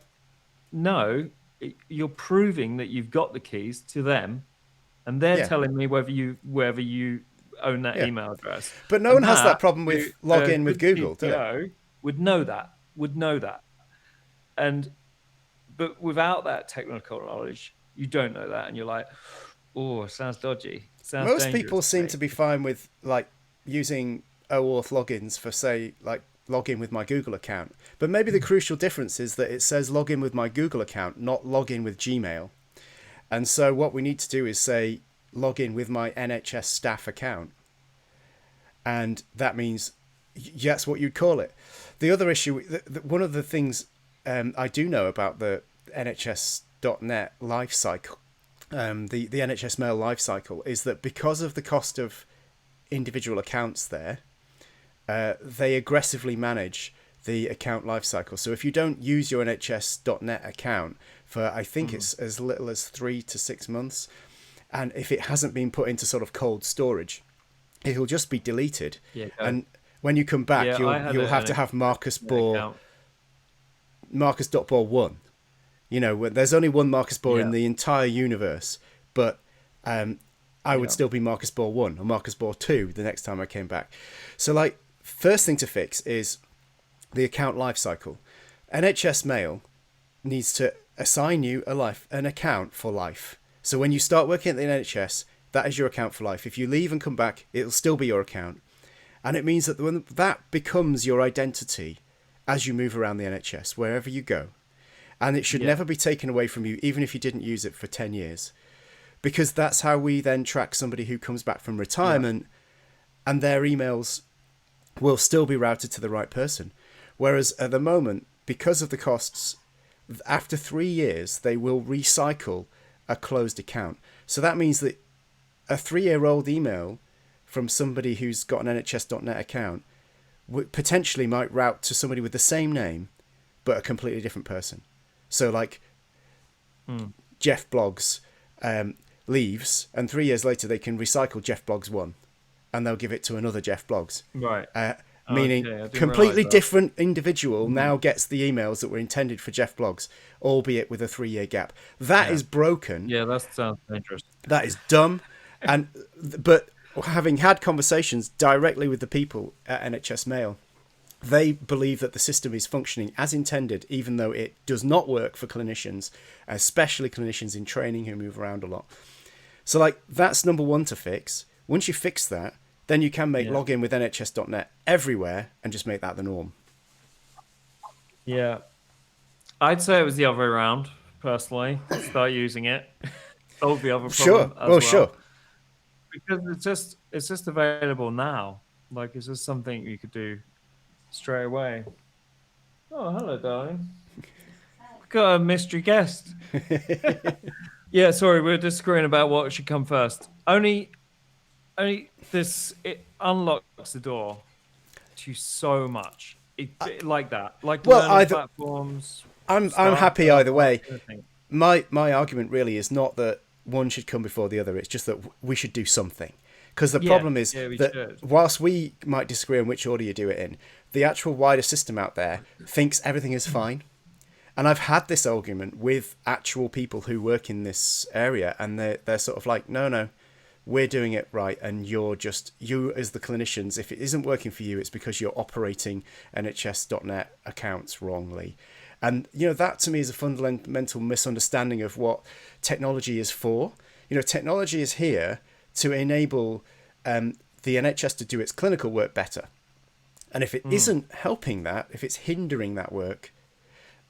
no, you're proving that you've got the keys to them, and they're telling me whether you own that email address. But no one has that problem with log in with Google, do they? Would know that. But without that technical knowledge, you don't know that, and you're like, oh, it sounds dodgy. Most people seem to be fine with using OAuth logins for, say, log in with my Google account. But maybe the crucial difference is that it says log in with my Google account, not log in with Gmail. And so what we need to do is say log in with my NHS staff account. And that means that's what you'd call it. The other issue, one of the things I do know about the NHS.net life cycle, the NHSmail life cycle, is that because of the cost of individual accounts there, they aggressively manage the account lifecycle. So if you don't use your NHS.net account for, I think it's as little as 3 to 6 months, and if it hasn't been put into sort of cold storage, it'll just be deleted. Yeah. And when you come back, you'll have to have Marcus.Bor 1. You know, there's only one Marcus Bor in the entire universe, but I would still be Marcus Bor 1 or Marcus Bor 2 the next time I came back. So, like, first thing to fix is the account lifecycle. NHSmail needs to assign you an account for life. So when you start working at the NHS, that is your account for life. If you leave and come back, it'll still be your account. And it means that when that becomes your identity as you move around the NHS, wherever you go. And it should never be taken away from you, even if you didn't use it for 10 years. Because that's how we then track somebody who comes back from retirement, and their emails will still be routed to the right person. Whereas at the moment, because of the costs, after 3 years, they will recycle a closed account. So that means that a 3-year-old email from somebody who's got an NHS.net account potentially might route to somebody with the same name, but a completely different person. So like Jeff Blogs leaves, and 3 years later they can recycle Jeff Blogs 1, and they'll give it to another Jeff Blogs. Right. Meaning completely different individual now gets the emails that were intended for Jeff Blogs, albeit with a 3-year gap. That is broken. Yeah, that sounds dangerous. That is dumb. But having had conversations directly with the people at NHSmail, they believe that the system is functioning as intended, even though it does not work for clinicians, especially clinicians in training who move around a lot. So like, that's number one to fix. Once you fix that, then you can make Log In With NHS.net everywhere and just make that the norm. Yeah. I'd say it was the other way around, personally. Start using it. Solve the other problem as well. Sure. Because it's just available now. Like, it's just something you could do straight away. Oh, hello, darling. We've got a mystery guest. Yeah, sorry, we're disagreeing about what should come first. Only this, it unlocks the door to so much. Like that. Like, learning platforms. I'm happy either way. My argument really is not that one should come before the other. It's just that we should do something. Because the problem is that whilst we might disagree on which order you do it in, the actual wider system out there thinks everything is fine. And I've had this argument with actual people who work in this area, and they're sort of like, no, we're doing it right, and you as the clinicians, if it isn't working for you, it's because you're operating NHS.net accounts wrongly. And, you know, that to me is a fundamental misunderstanding of what technology is for. You know, technology is here to enable the NHS to do its clinical work better. And if it isn't helping that, if it's hindering that work,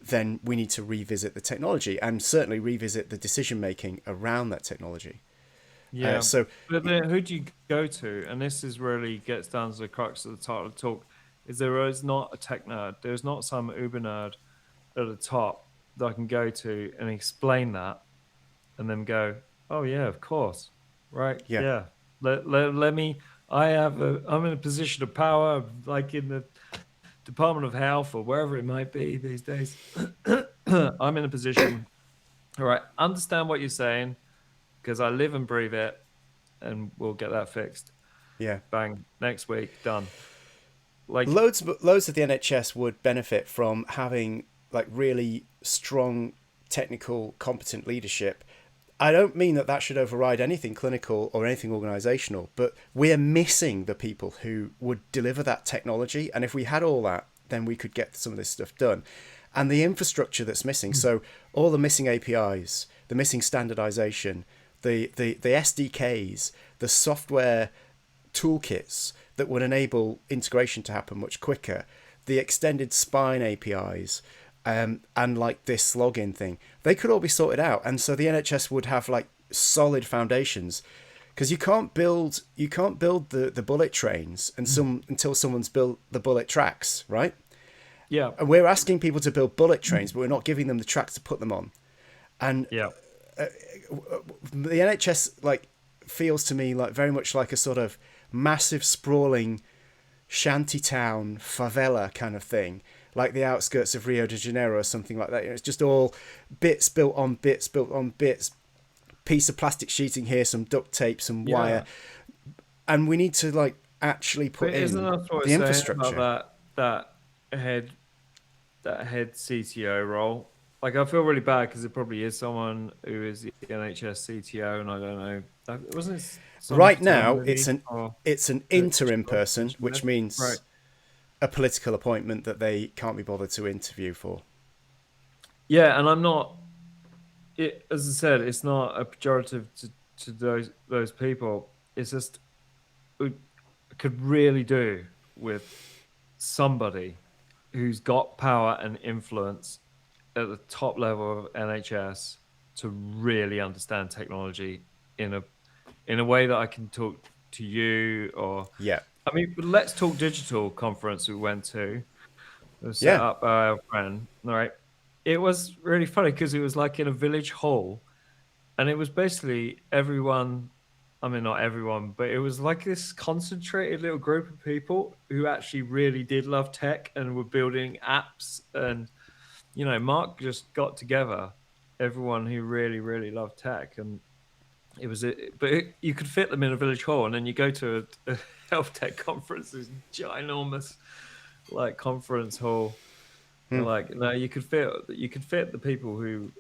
then we need to revisit the technology and certainly revisit the decision-making around that technology. Yeah. But then who do you go to? And this is really gets down to the crux of the title of the talk, is there is not a tech nerd. There's not some uber nerd at the top that I can go to and explain that and then go, oh yeah, of course. Right. Yeah. Let me, I'm in a position of power, like in the Department of Health or wherever it might be these days. I'm in a position, all right, understand what you're saying, because I live and breathe it, and we'll get that fixed. Yeah. Bang. Next week, done. Like loads of the NHS would benefit from having like really strong, technical, competent leadership. I don't mean that should override anything clinical or anything organisational, but we're missing the people who would deliver that technology. And if we had all that, then we could get some of this stuff done. And the infrastructure that's missing, so all the missing APIs, the missing standardisation, the SDKs, the software toolkits that would enable integration to happen much quicker, the extended spine APIs, and like this login thing, they could all be sorted out. And so the NHS would have like solid foundations, because you can't build the bullet trains until someone's built the bullet tracks, right? Yeah. And we're asking people to build bullet trains, but we're not giving them the tracks to put them on. And the NHS like feels to me like very much like a sort of massive sprawling shantytown favela kind of thing. like the outskirts of Rio de Janeiro or something like that. It's just all bits built on bits, piece of plastic sheeting here, some duct tape, some wire, and we need to like actually put in the infrastructure. About that head CTO role. Like, I feel really bad because it probably is someone who is the NHS CTO, and I don't know. Wasn't it right now? It's an interim person, which means a political appointment that they can't be bothered to interview for. Yeah, and I'm not. As I said, it's not a pejorative to those people. It's just we could really do with somebody who's got power and influence at the top level of NHS to really understand technology in a way that I can talk to you or I mean, Let's Talk Digital conference we went to. It was set up by our friend. All right. It was really funny because it was like in a village hall, and it was basically everyone. I mean, not everyone, but it was like this concentrated little group of people who actually really did love tech and were building apps. And, you know, Mark just got together everyone who really, really loved tech. And you could fit them in a village hall, and then you go to a health tech conference, this ginormous like conference hall. Like, no, you could fit the people who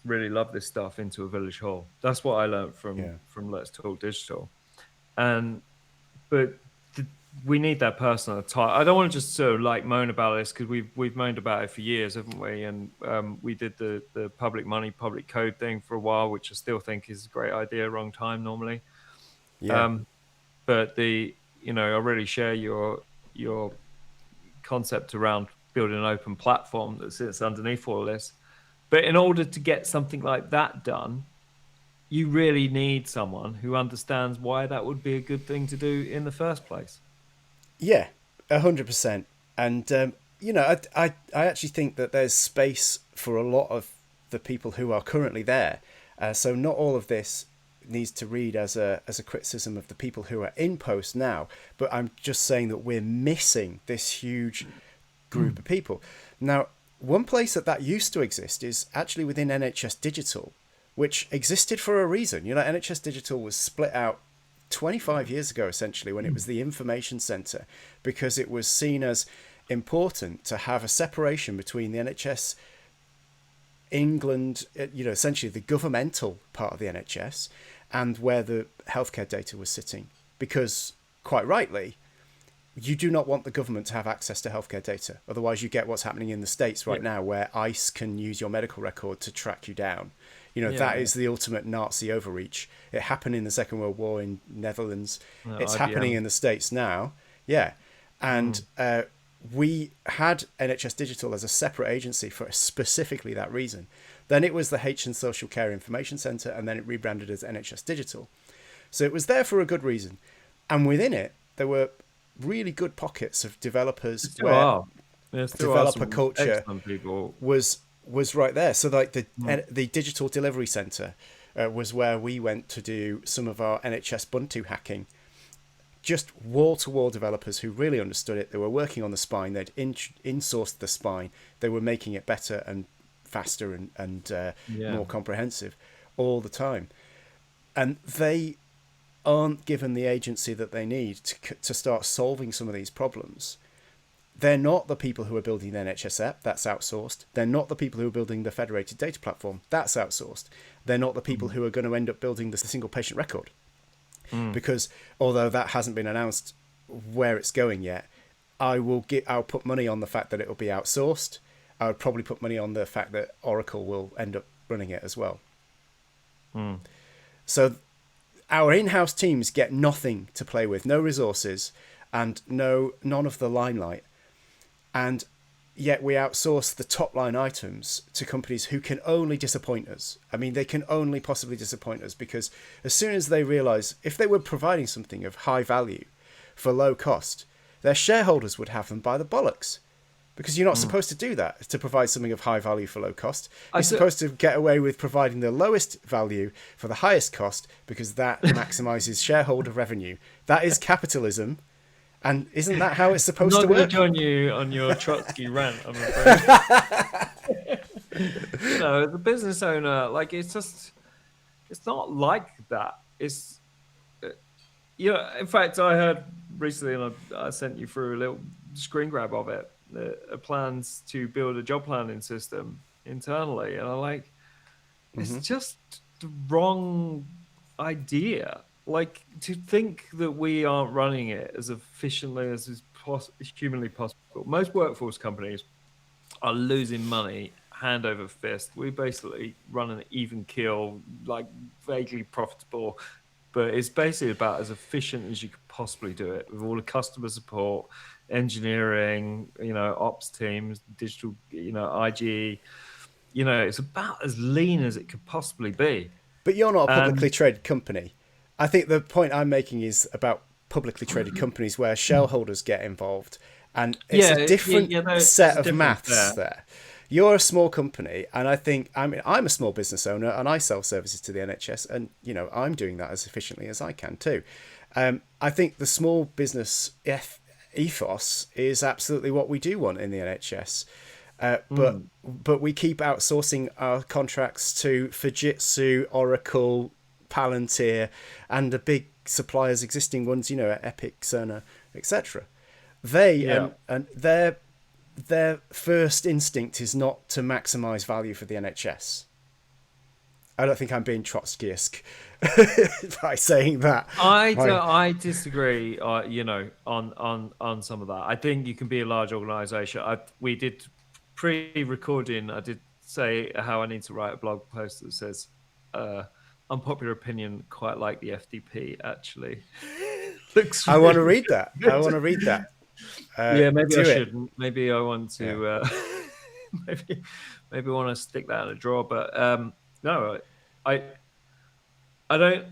really love this stuff into a village hall. That's what I learned from Let's Talk Digital. But we need that person at the top. I don't want to just sort of like moan about this because we've moaned about it for years, haven't we? And we did the public money, public code thing for a while, which I still think is a great idea. Wrong time normally. But I really share your concept around building an open platform that sits underneath all this. But in order to get something like that done, you really need someone who understands why that would be a good thing to do in the first place. Yeah, 100%. And, I actually think that there's space for a lot of the people who are currently there. So not all of this needs to read as a criticism of the people who are in post now, but I'm just saying that we're missing this huge group of people. Now, one place that used to exist is actually within NHS Digital, which existed for a reason. NHS Digital was split out 25 years ago, essentially, when it was the information centre, because it was seen as important to have a separation between the NHS England, essentially the governmental part of the NHS, and where the healthcare data was sitting. Because, quite rightly, you do not want the government to have access to healthcare data. Otherwise, you get what's happening in the States right now, where ICE can use your medical record to track you down. That is the ultimate Nazi overreach. It happened in the Second World War in Netherlands. It's happening in the States now. Yeah. And we had NHS Digital as a separate agency for specifically that reason. Then it was the Health and Social Care Information Centre, and then it rebranded as NHS Digital. So it was there for a good reason. And within it, there were really good pockets of developers where developer culture was right there. So like the Digital Delivery Centre was where we went to do some of our NHS Ubuntu hacking. Just wall-to-wall developers who really understood it. They were working on the spine. They'd insourced the spine. They were making it better and faster and more comprehensive all the time. And they aren't given the agency that they need to start solving some of these problems. They're not the people who are building the NHS app, that's outsourced. They're not the people who are building the federated data platform, that's outsourced. They're not the people who are going to end up building the single patient record. Because although that hasn't been announced where it's going yet, I'll put money on the fact that it'll be outsourced. I would probably put money on the fact that Oracle will end up running it as well. So our in-house teams get nothing to play with, no resources, and none of the limelight. And yet we outsource the top line items to companies who can only disappoint us. I mean, they can only possibly disappoint us, because as soon as they realise if they were providing something of high value for low cost, their shareholders would have them by the bollocks. Because you're not supposed to do that, to provide something of high value for low cost. You're supposed to get away with providing the lowest value for the highest cost, because that maximises shareholder revenue. That is capitalism, And isn't that how it's I'm supposed not to going to work? join you on your Trotsky rant, I'm afraid. As a business owner, like it's not like that. It's in fact, I heard recently, and I sent you through a little screen grab of it, plans to build a job planning system internally, and it's just the wrong idea. Like, to think that we aren't running it as efficiently as is humanly possible. Most workforce companies are losing money hand over fist. We basically run an even keel, like vaguely profitable, but it's basically about as efficient as you could possibly do it with all the customer support, engineering, ops teams, digital, IG. It's about as lean as it could possibly be. But you're not a publicly And traded company. I think the point I'm making is about publicly traded companies where shareholders get involved, and it's a different there's set a of difference maths there. there. You're a small company, and I'm a small business owner, and I sell services to the NHS, and I'm doing that as efficiently as I can too. I think the small business ethos is absolutely what we do want in the NHS. But we keep outsourcing our contracts to Fujitsu, Oracle, Palantir, and the big suppliers, existing ones, Epic, Cerner, etc. They Yeah. and their first instinct is not to maximise value for the NHS. I don't think I'm being Trotskyist by saying that. I disagree. On some of that. I think you can be a large organisation. We did pre-recording. I did say how I need to write a blog post that says, "Unpopular opinion, quite like the FDP." Actually, looks. I want to Really read that. I want to read that. Yeah, maybe I do it. shouldn't. Maybe I want to. Maybe I want to stick that in a drawer. But no, I don't.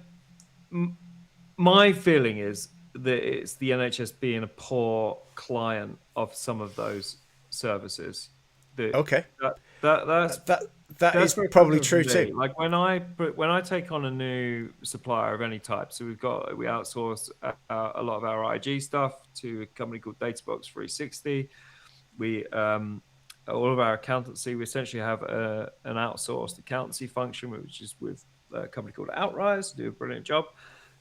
My feeling is that it's the NHS being a poor client of some of those services. Okay. That's That is very probably personal true to me. too. Like when I take on a new supplier of any type, so we outsource a lot of our IG stuff to a company called Databox 360. We all of our accountancy, we essentially have an outsourced accountancy function, which is with a company called Outrise, do a brilliant job.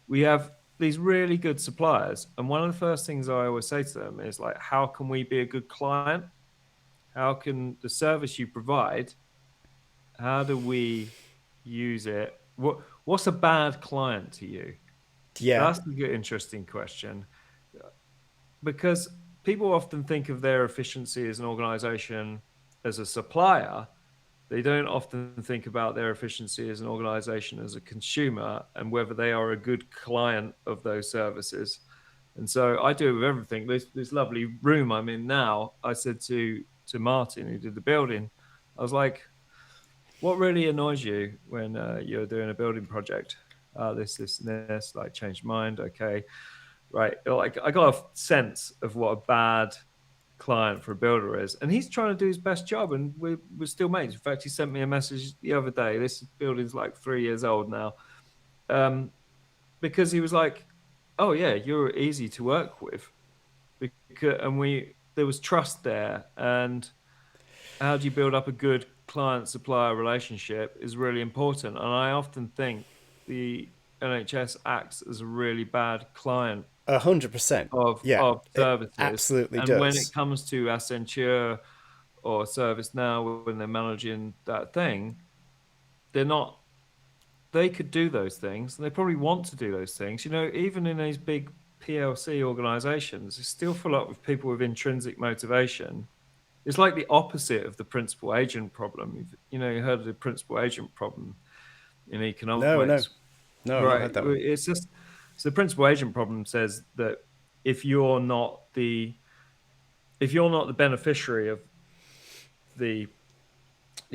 We have these really good suppliers, and one of the first things I always say to them is like, how can we be a good client? How can the service you provide, how do we use it? What's a bad client to you? Yeah. That's a good, interesting question, because people often think of their efficiency as an organization as a supplier. They don't often think about their efficiency as an organization as a consumer and whether they are a good client of those services. And so I do it with everything. This lovely room I'm in now, I said to Martin, who did the building, I was like, what really annoys you when you're doing a building project? This, and this, like change mind. Okay. Right. Like I got a sense of what a bad client for a builder is, and he's trying to do his best job, and we're still mates. In fact, he sent me a message the other day. This building's like 3 years old now, because he was like, oh yeah, you're easy to work with, and there was trust there. And how do you build up a good client supplier relationship is really important. And I often think the NHS acts as a really bad client 100%. Yeah. of It services. absolutely And when it does. comes to Accenture or ServiceNow, when they're managing that thing, they could do those things, and they probably want to do those things. Even in these big PLC organizations, it's still full up with people with intrinsic motivation. It's like the opposite of the principal agent problem. You heard of the principal agent problem in economics. No, I've not Right. heard that one. It's just, so the principal agent problem says that if you're not the beneficiary of the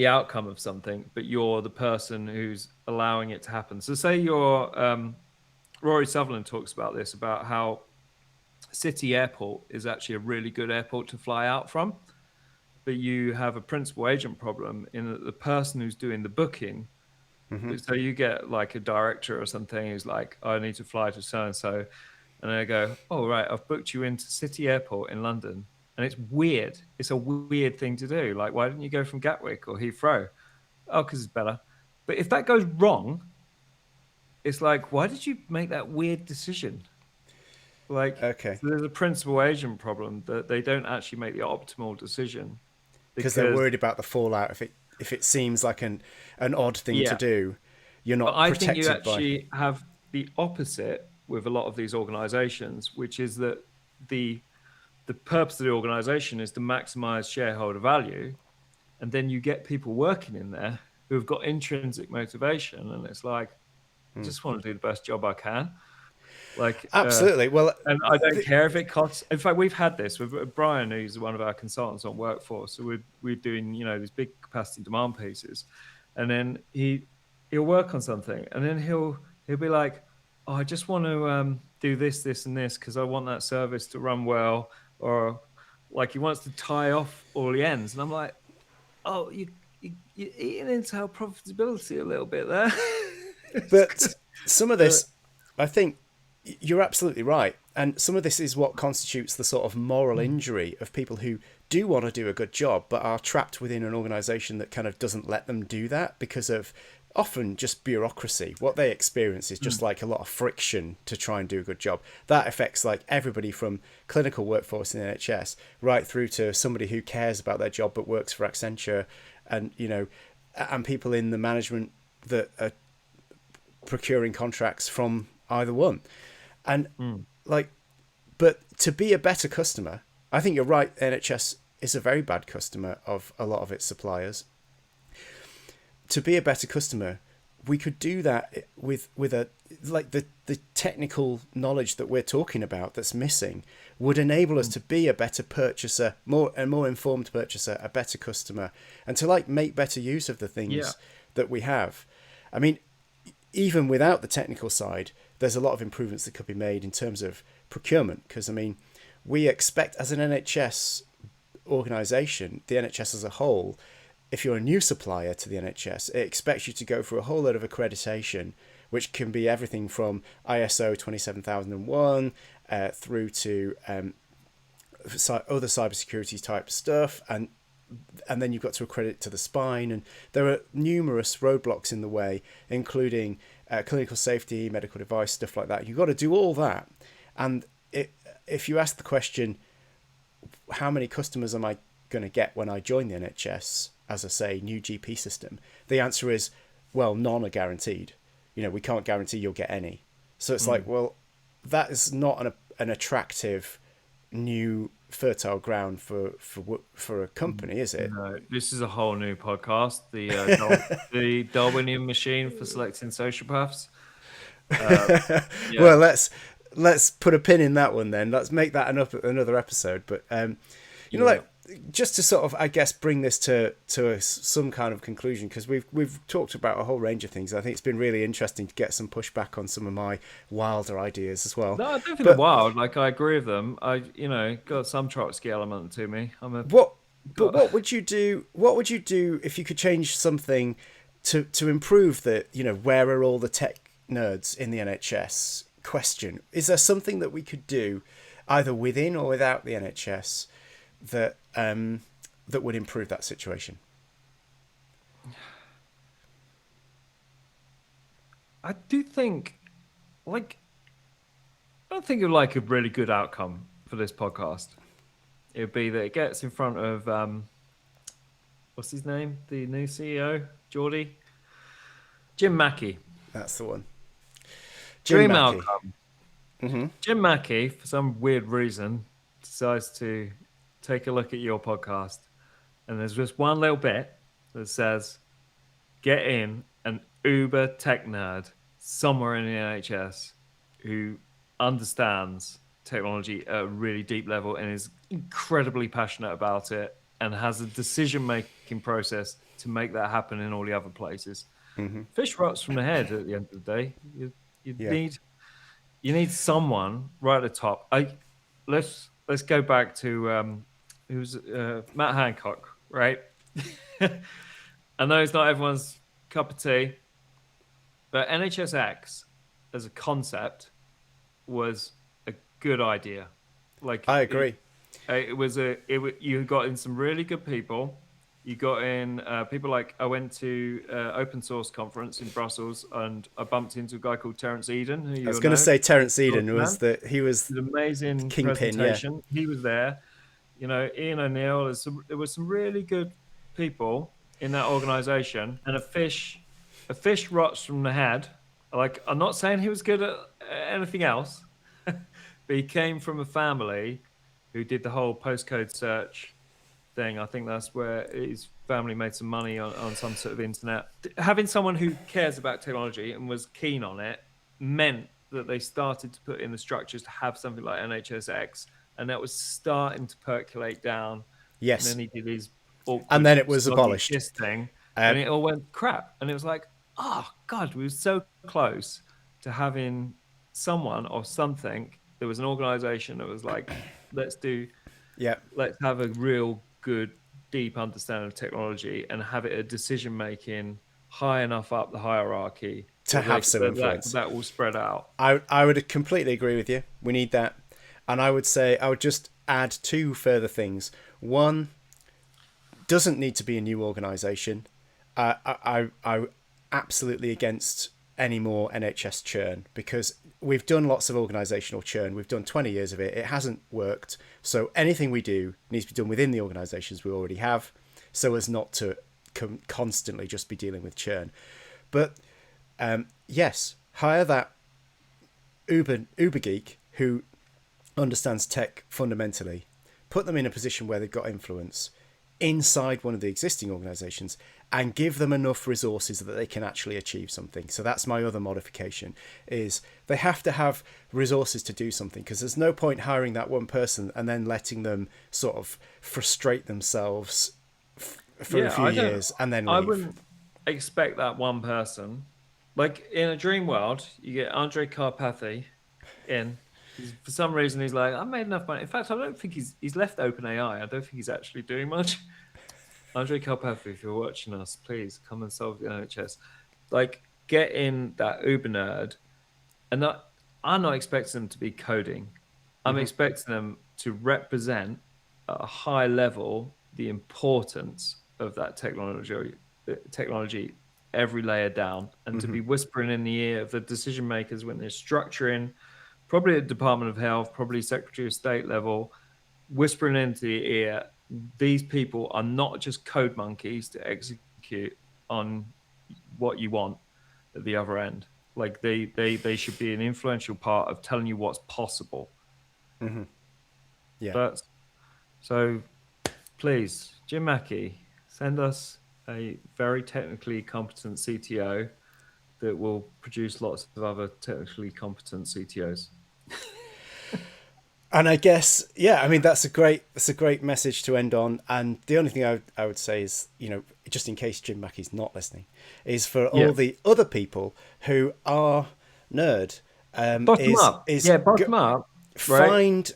outcome of something, but you're the person who's allowing it to happen. So say Rory Sutherland talks about this, about how City Airport is actually a really good airport to fly out from, but you have a principal agent problem in that the person who's doing the booking. So you get like a director or something who's like, I need to fly to so and so, And I go, oh, right, I've booked you into City Airport in London. And it's weird. It's a weird thing to do. Like, why didn't you go from Gatwick or Heathrow? Oh, because it's better. But if that goes wrong, it's like, why did you make that weird decision? Like, Okay. so there's a principal agent problem that they don't actually make the optimal decision Because they're because, worried about the fallout. If it seems like an odd thing to yeah. do, you're But not I think you protected by. actually have the opposite with a lot of these organizations, which is that the purpose of the organization is to maximize shareholder value. And then you get people working in there who have got intrinsic motivation. And it's like, I just want to do the best job I can. Like, Absolutely. Well, and I don't care if it costs. In fact, we've had this with Brian, who's one of our consultants on Workforce. So we're doing, these big capacity demand pieces, and then he'll work on something, and then he'll be like, "Oh, I just want to do this, this, and this because I want that service to run well," or like he wants to tie off all the ends, and I'm like, "Oh, you're eating into our profitability a little bit there." but some of this, I think you're absolutely right. And some of this is what constitutes the sort of moral injury of people who do want to do a good job, but are trapped within an organisation that kind of doesn't let them do that because of often just bureaucracy. What they experience is just like a lot of friction to try and do a good job. That affects like everybody from clinical workforce in the NHS right through to somebody who cares about their job but works for Accenture, and and people in the management that are procuring contracts from either one. And but to be a better customer, I think you're right, NHS is a very bad customer of a lot of its suppliers. To be a better customer, we could do that with a like the technical knowledge that we're talking about that's missing would enable us to be a better purchaser, more informed purchaser, a better customer, and to like make better use of the things that we have. I mean, even without the technical side, there's a lot of improvements that could be made in terms of procurement. Because, I mean, we expect as an NHS organisation, the NHS as a whole, if you're a new supplier to the NHS, it expects you to go through a whole load of accreditation, which can be everything from ISO 27001 through to other cybersecurity type stuff. And then you've got to accredit to the spine, and there are numerous roadblocks in the way, including clinical safety, medical device, stuff like that. You've got to do all that. And if you ask the question, how many customers am I going to get when I join the NHS as a, say, new GP system? The answer is, well, none are guaranteed. We can't guarantee you'll get any. So it's like, well, that is not an attractive new fertile ground for a company, is it? No, this is a whole new podcast, the Darwinian machine for selecting sociopaths. Well, let's put a pin in that one then. Let's make that another episode. But like, just to sort of, I guess, bring this to some kind of conclusion, because we've talked about a whole range of things. I think it's been really interesting to get some pushback on some of my wilder ideas as well. No, I don't think they're wild. Like, I agree with them. I got some Trotsky element to me. What would you do? What would you do if you could change something to improve the where are all the tech nerds in the NHS question? Is there something that we could do, either within or without the NHS, that would improve that situation? I do think, I don't think it'd like a really good outcome for this podcast. It would be that it gets in front of what's his name, the new CEO, Geordie, Jim Mackey. That's the one. Dream outcome. Mm-hmm. Jim Mackey, for some weird reason, decides to take a look at your podcast, and there's just one little bit that says, get in an uber tech nerd somewhere in the NHS who understands technology at a really deep level and is incredibly passionate about it and has a decision-making process to make that happen in all the other places. Mm-hmm. Fish rots from the head at the end of the day. You need someone right at the top. Let's go back to who's Matt Hancock, right? I know it's not everyone's cup of tea, but NHSX as a concept was a good idea. Like I agree. you got in some really good people. You got in people like, I went to open source conference in Brussels, and I bumped into a guy called Terence Eden, who I was you'll going to know. say Terence Eden Man, was he was an amazing kingpin, yeah. presentation. He was there. You know, Ian O'Neill. There were some really good people in that organization, and a fish rots from the head. Like, I'm not saying he was good at anything else, but he came from a family who did the whole postcode search thing. I think that's where his family made some money on some sort of internet. Having someone who cares about technology and was keen on it meant that they started to put in the structures to have something like NHS-X, and that was starting to percolate down. And Yes. then he did his And awkward then it was sloggy abolished. kiss thing, and it all went crap. And it was like, oh God, we were so close to having someone or something. There was an organization that was like, let's have a real good, deep understanding of technology and have it a decision making high enough up the hierarchy to have some influence. That will spread out. I would completely agree with you. We need that. And I would say, I would just add two further things. One, doesn't need to be a new organisation. I'm absolutely against any more NHS churn, because we've done lots of organisational churn. We've done 20 years of it. It hasn't worked. So anything we do needs to be done within the organisations we already have, so as not to constantly just be dealing with churn. But yes, hire that uber geek who understands tech fundamentally, put them in a position where they've got influence inside one of the existing organisations, and give them enough resources that they can actually achieve something. So that's my other modification, is they have to have resources to do something, because there's no point hiring that one person and then letting them sort of frustrate themselves for a few years and then leave. I wouldn't expect that one person. Like, in a dream world, you get Andrej Karpathy in. For some reason, he's like, I made enough money. In fact, I don't think he's left OpenAI. I don't think he's actually doing much. Andrej Karpathy, if you're watching us, please come and solve the NHS. Like, get in that uber nerd. And I'm not expecting them to be coding. I'm expecting them to represent at a high level the importance of that technology every layer down, and to be whispering in the ear of the decision makers when they're structuring, probably at Department of Health, probably Secretary of State level, whispering into the ear, these people are not just code monkeys to execute on what you want at the other end. Like, they should be an influential part of telling you what's possible. Yeah. So please, Jim Mackey, send us a very technically competent CTO that will produce lots of other technically competent CTOs. And I guess, yeah, I mean, that's a great message to end on. And the only thing I would say is, just in case Jim Mackey's not listening, is for all the other people who are nerd, bottom up. Find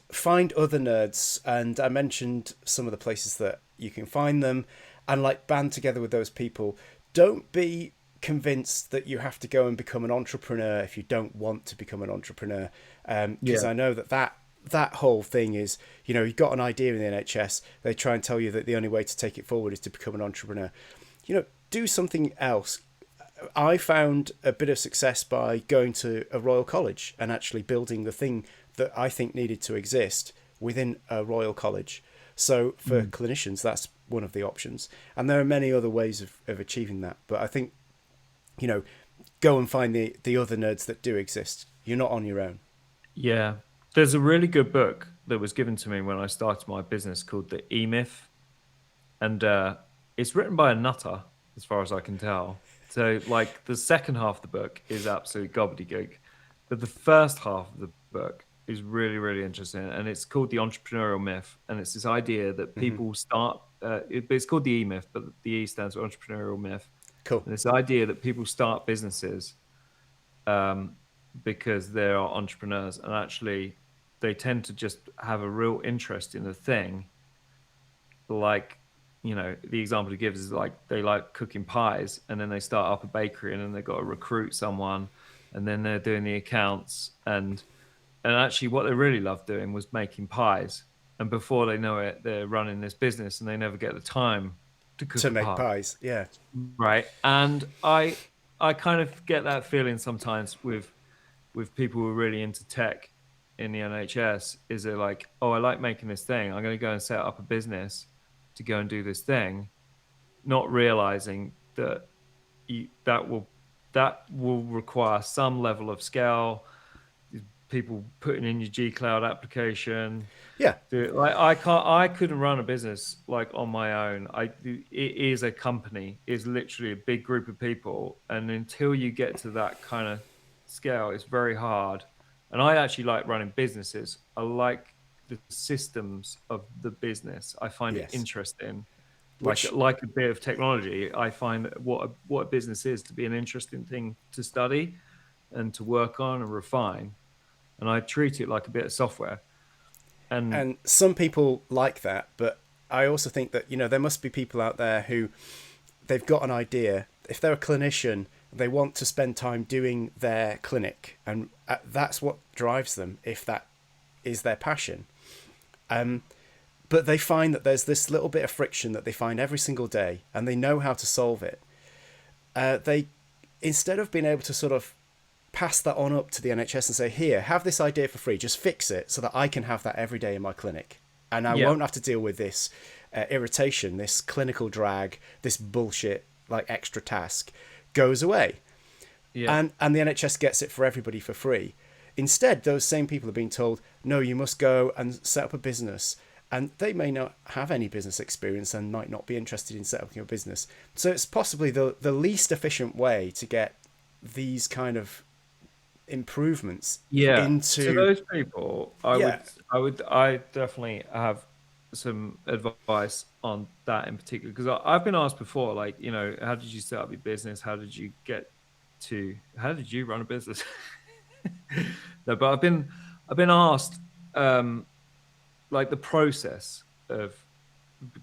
other nerds, and I mentioned some of the places that you can find them, and like band together with those people. Don't be convinced that you have to go and become an entrepreneur if you don't want to become an entrepreneur, because I know that whole thing is, you've got an idea in the NHS, they try and tell you that the only way to take it forward is to become an entrepreneur. Do something else. I found a bit of success by going to a Royal College and actually building the thing that I think needed to exist within a Royal College. So for clinicians, that's one of the options. And there are many other ways of achieving that. But I think, go and find the other nerds that do exist. You're not on your own. Yeah. There's a really good book that was given to me when I started my business called The E-Myth. And it's written by a nutter, as far as I can tell. So, like, the second half of the book is absolute gobbledygook. But the first half of the book is really, really interesting. And it's called The Entrepreneurial Myth. And it's this idea that people start... it's called The E-Myth, but the E stands for Entrepreneurial Myth. Cool. And this idea that people start businesses because they are entrepreneurs, and actually they tend to just have a real interest in the thing. Like, the example he gives is like, they like cooking pies, and then they start up a bakery, and then they've got to recruit someone, and then they're doing the accounts, and And actually what they really loved doing was making pies. And before they know it, they're running this business and they never get the time to cook To a make pie. pies, yeah. Right. And I kind of get that feeling sometimes with people who are really into tech in the NHS. Is they're like, oh, I like making this thing. I'm going to go and set up a business to go and do this thing, not realizing that that will require some level of scale. People putting in your G Cloud application. Yeah. Like I couldn't run a business like on my own. It is a company. It's literally a big group of people, and until you get to that kind of scale, it's very hard. And I actually like running businesses. I like the systems of the business. I find it Yes. interesting. Which Like a bit of technology, I find what a business is to be an interesting thing to study and to work on and refine. And I treat it like a bit of software. And and some people like that, but I also think that, you know, there must be people out there who they've got an idea. If they're a clinician, they want to spend time doing their clinic, and that's what drives them, if that is their passion. But they find that there's this little bit of friction that they find every single day, and they know how to solve it. They, instead of being able to sort of pass that on up to the NHS and say, here, have this idea for free, just fix it so that I can have that every day in my clinic. And I yeah, won't have to deal with this irritation, this clinical drag, this bullshit, like extra task goes away. yeah, And the NHS gets it for everybody for free. Instead, those same people are being told, no, you must go and set up a business. And they may not have any business experience and might not be interested in setting up a business. So it's possibly the least efficient way to get these kind of improvements yeah. To into. those people, Yeah. I definitely have some advice on that in particular because I've been asked before, like, you know, how did you set up your business? How did you how did you run a business? No, but I've been asked, um, like the process of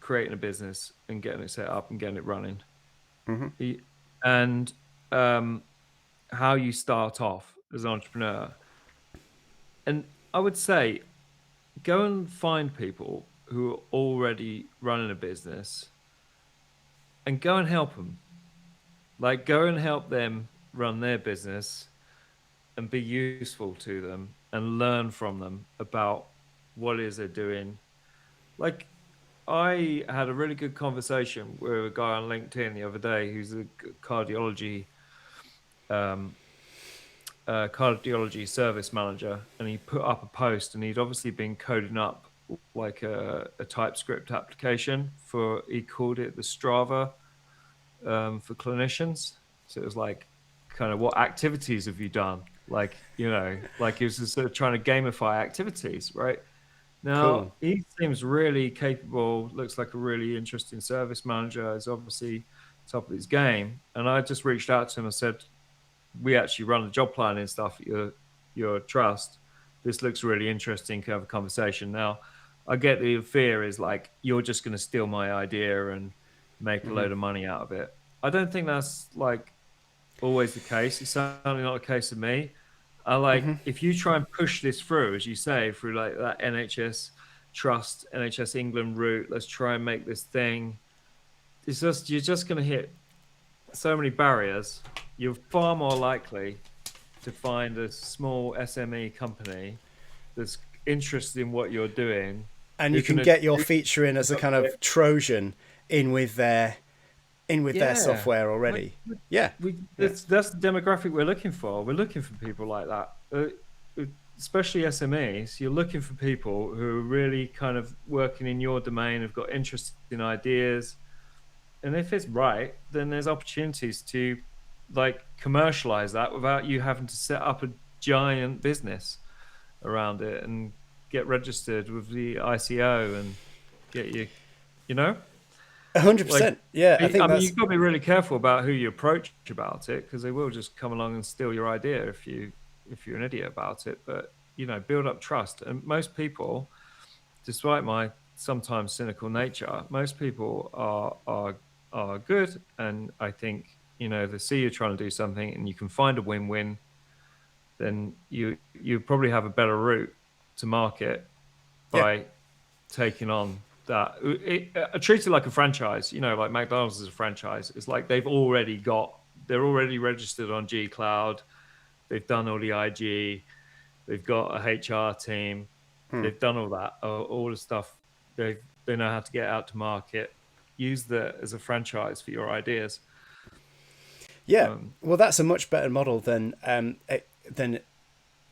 creating a business and getting it set up and getting it running, Hmm. and um, how you start off as an entrepreneur. And I would say go and find people who are already running a business and go and help them. Like, go and help them run their business and be useful to them and learn from them about what it is they're doing. Like, I had a really good conversation with a guy on LinkedIn the other day who's a um, cardiology service manager, and he put up a post, and he'd obviously been coding up like a TypeScript application for, he called it the Strava, for clinicians. So it was like, kind of, what activities have you done? Like, you know, like he was just sort of trying to gamify activities, right? Now, Cool. he seems really capable, looks like a really interesting service manager, is obviously top of his game. And I just reached out to him and said, we actually run the job planning stuff at your trust. This looks really interesting. Can have a conversation. Now, I get the fear is like, you're just going to steal my idea and make a Hmm. load of money out of it. I don't think that's like always the case. It's certainly not the case with me. I like, Hmm. if you try and push this through, as you say, through like that NHS trust, NHS England route, let's try and make this thing. It's just, you're just going to hit so many barriers. You're far more likely to find a small SME company that's interested in what you're doing, And you who can can get your feature in as a kind of Trojan in with their yeah, software like already. Yeah. Yeah. that's the demographic we're looking for. We're looking for people like that, especially SMEs. You're looking for people who are really kind of working in your domain, have got interesting ideas, and if it's right, then there's opportunities to like commercialize that without you having to set up a giant business around it and get registered with the ICO and get you know, like, 100%. Yeah. I think I mean, that's. you've got to be really careful about who you approach about it because they will just come along and steal your idea if you're an idiot about it. But you know, build up trust. And most people, despite my sometimes cynical nature, most people are good. And I think, you know, if they see you trying to do something and you can find a win-win, then you probably have a better route to market by taking on that. Treat it like a franchise, like McDonald's is a franchise. It's like they're already registered on G Cloud. They've done all the IG. They've got a HR team. They've done all that, all the stuff. They know how to get out to market. Use that as a franchise for your ideas. Yeah, well, that's a much better model than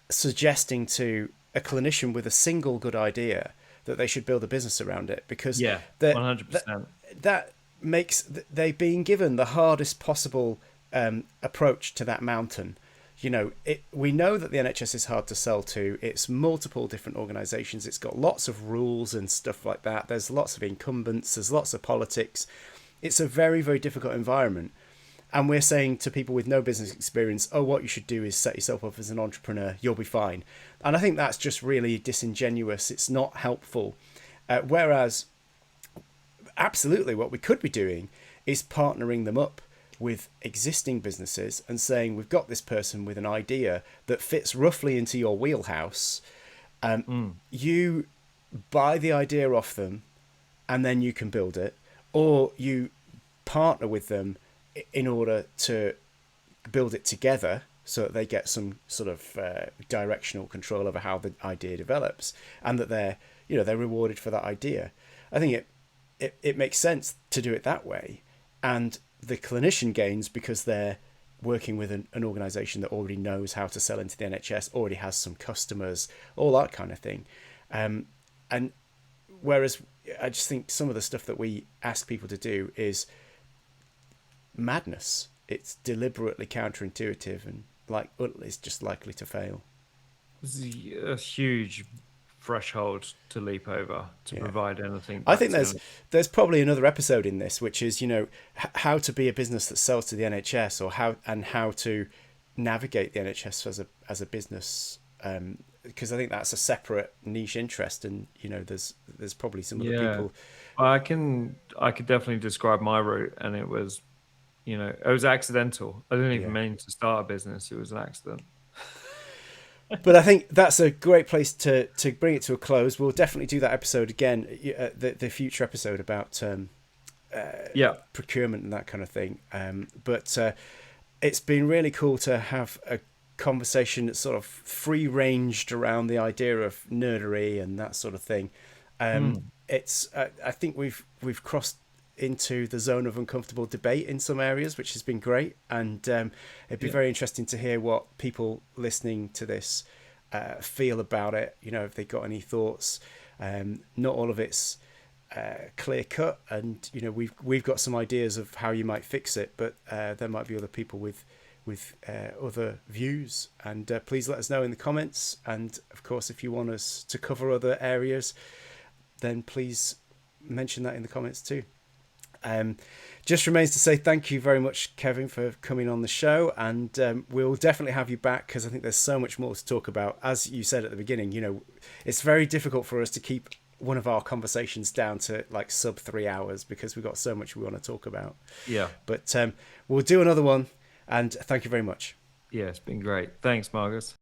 suggesting to a clinician with a single good idea that they should build a business around it, because 100%. That makes they've been given the hardest possible approach to that mountain. We know that the NHS is hard to sell to. It's multiple different organisations. It's got lots of rules and stuff like that. There's lots of incumbents. There's lots of politics. It's a very, very difficult environment. And we're saying to people with no business experience, what you should do is set yourself up as an entrepreneur. You'll be fine. And I think that's just really disingenuous. It's not helpful. Whereas, absolutely, what we could be doing is partnering them up with existing businesses and saying, we've got this person with an idea that fits roughly into your wheelhouse. You buy the idea off them and then you can build it, or you partner with them in order to build it together so that they get some sort of directional control over how the idea develops, and that they're rewarded for that idea. I think it makes sense to do it that way, and the clinician gains because they're working with an organisation that already knows how to sell into the NHS, already has some customers, all that kind of thing. And whereas I just think some of the stuff that we ask people to do is madness. It's deliberately counterintuitive and it's just likely to fail. It's a huge threshold to leap over to provide anything. I think there's probably another episode in this, which is how to be a business that sells to the NHS, or how to navigate the NHS as a business, because I think that's a separate niche interest, and there's probably some other people. I could definitely describe my route, and it was accidental. I didn't even mean to start a business. It was an accident. But I think that's a great place to bring it to a close. We'll definitely do that episode again, the future episode about procurement and that kind of thing. But it's been really cool to have a conversation that's sort of free-ranged around the idea of nerdery and that sort of thing. It's I think we've crossed into the zone of uncomfortable debate in some areas, which has been great, and it'd be very interesting to hear what people listening to this feel about it. If they got any thoughts. Not all of it's clear cut, and we've got some ideas of how you might fix it, but there might be other people with other views, and please let us know in the comments. And of course, if you want us to cover other areas, then please mention that in the comments too. Just remains to say thank you very much, Kevin, for coming on the show, and we'll definitely have you back, because I think there's so much more to talk about. As you said at the beginning, it's very difficult for us to keep one of our conversations down to sub 3 hours, because we've got so much we want to talk about. But we'll do another one, and thank you very much. It's been great. Thanks, Marcus.